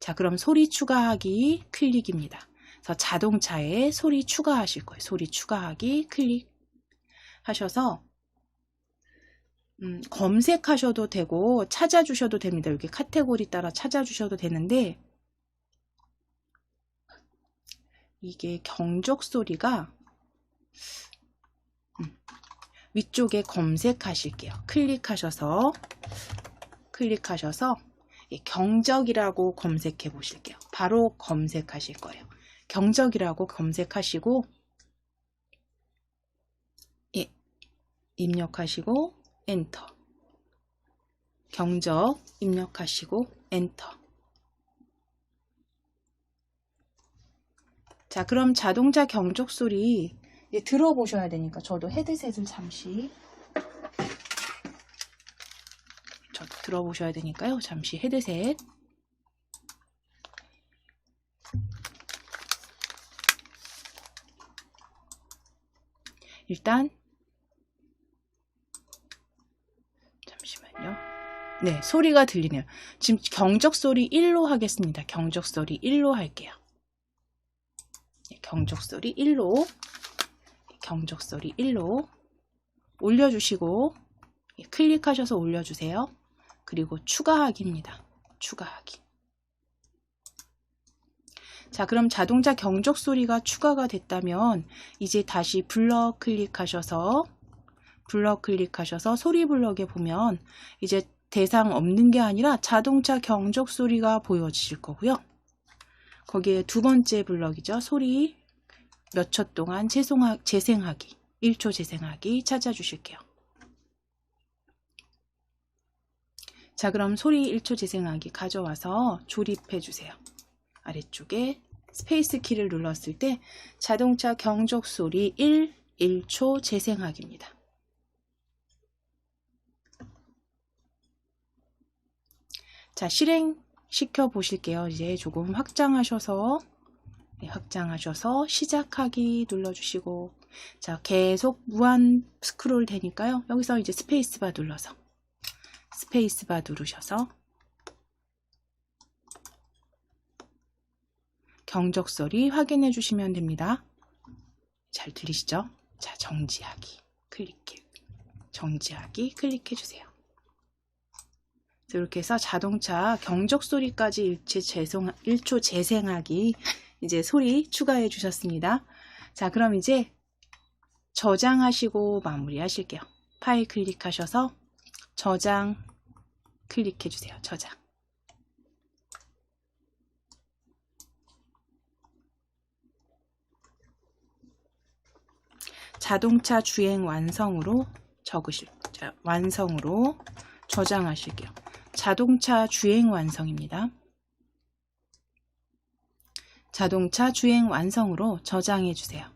자, 그럼 소리 추가하기 클릭입니다. 그래서 자동차에 소리 추가하실 거예요. 소리 추가하기 클릭하셔서 검색하셔도 되고 찾아주셔도 됩니다. 여기 카테고리 따라 찾아주셔도 되는데 이게 경적 소리가 위쪽에 검색하실게요. 클릭하셔서 클릭하셔서 경적이라고 검색해 보실게요. 바로 검색하실 거예요. 경적이라고 검색하시고 입력하시고 엔터. 경적 입력하시고 엔터. 자, 그럼 자동차 경적 소리 들어보셔야 되니까 저도 헤드셋을 잠시 들어보셔야 되니까요. 잠시 헤드셋. 일단 잠시만요. 네, 소리가 들리네요. 지금 경적 소리 1로 하겠습니다. 경적 소리 1로 할게요. 경적 소리 1로, 경적 소리 1로 올려주시고 클릭하셔서 올려주세요. 그리고 추가하기입니다. 추가하기. 자, 그럼 자동차 경적 소리가 추가가 됐다면 이제 다시 블럭 클릭하셔서 소리 블럭에 보면 이제 대상 없는 게 아니라 자동차 경적 소리가 보여지실 거고요. 거기에 두 번째 블럭이죠. 소리 몇 초 동안 재생하기, 1초 재생하기 찾아주실게요. 자, 그럼 소리 1초 재생하기 가져와서 조립해 주세요. 아래쪽에 스페이스 키를 눌렀을 때 자동차 경적 소리 1초 재생하기입니다. 자, 실행시켜 보실게요. 이제 조금 확장하셔서 시작하기 눌러주시고, 자, 계속 무한 스크롤 되니까요. 여기서 이제 스페이스바 눌러서 스페이스바 누르셔서 경적 소리 확인해 주시면 됩니다. 잘 들리시죠? 자, 정지하기 클릭해 주세요. 이렇게 해서 자동차 경적 소리까지 1초 재생하기 이제 소리 추가해 주셨습니다. 자, 그럼 이제 저장하시고 마무리 하실게요. 파일 클릭하셔서 저장 클릭해 주세요. 저장. 자동차 주행 완성으로 완성으로 저장하실게요. 자동차 주행 완성입니다. 자동차 주행 완성으로 저장해 주세요.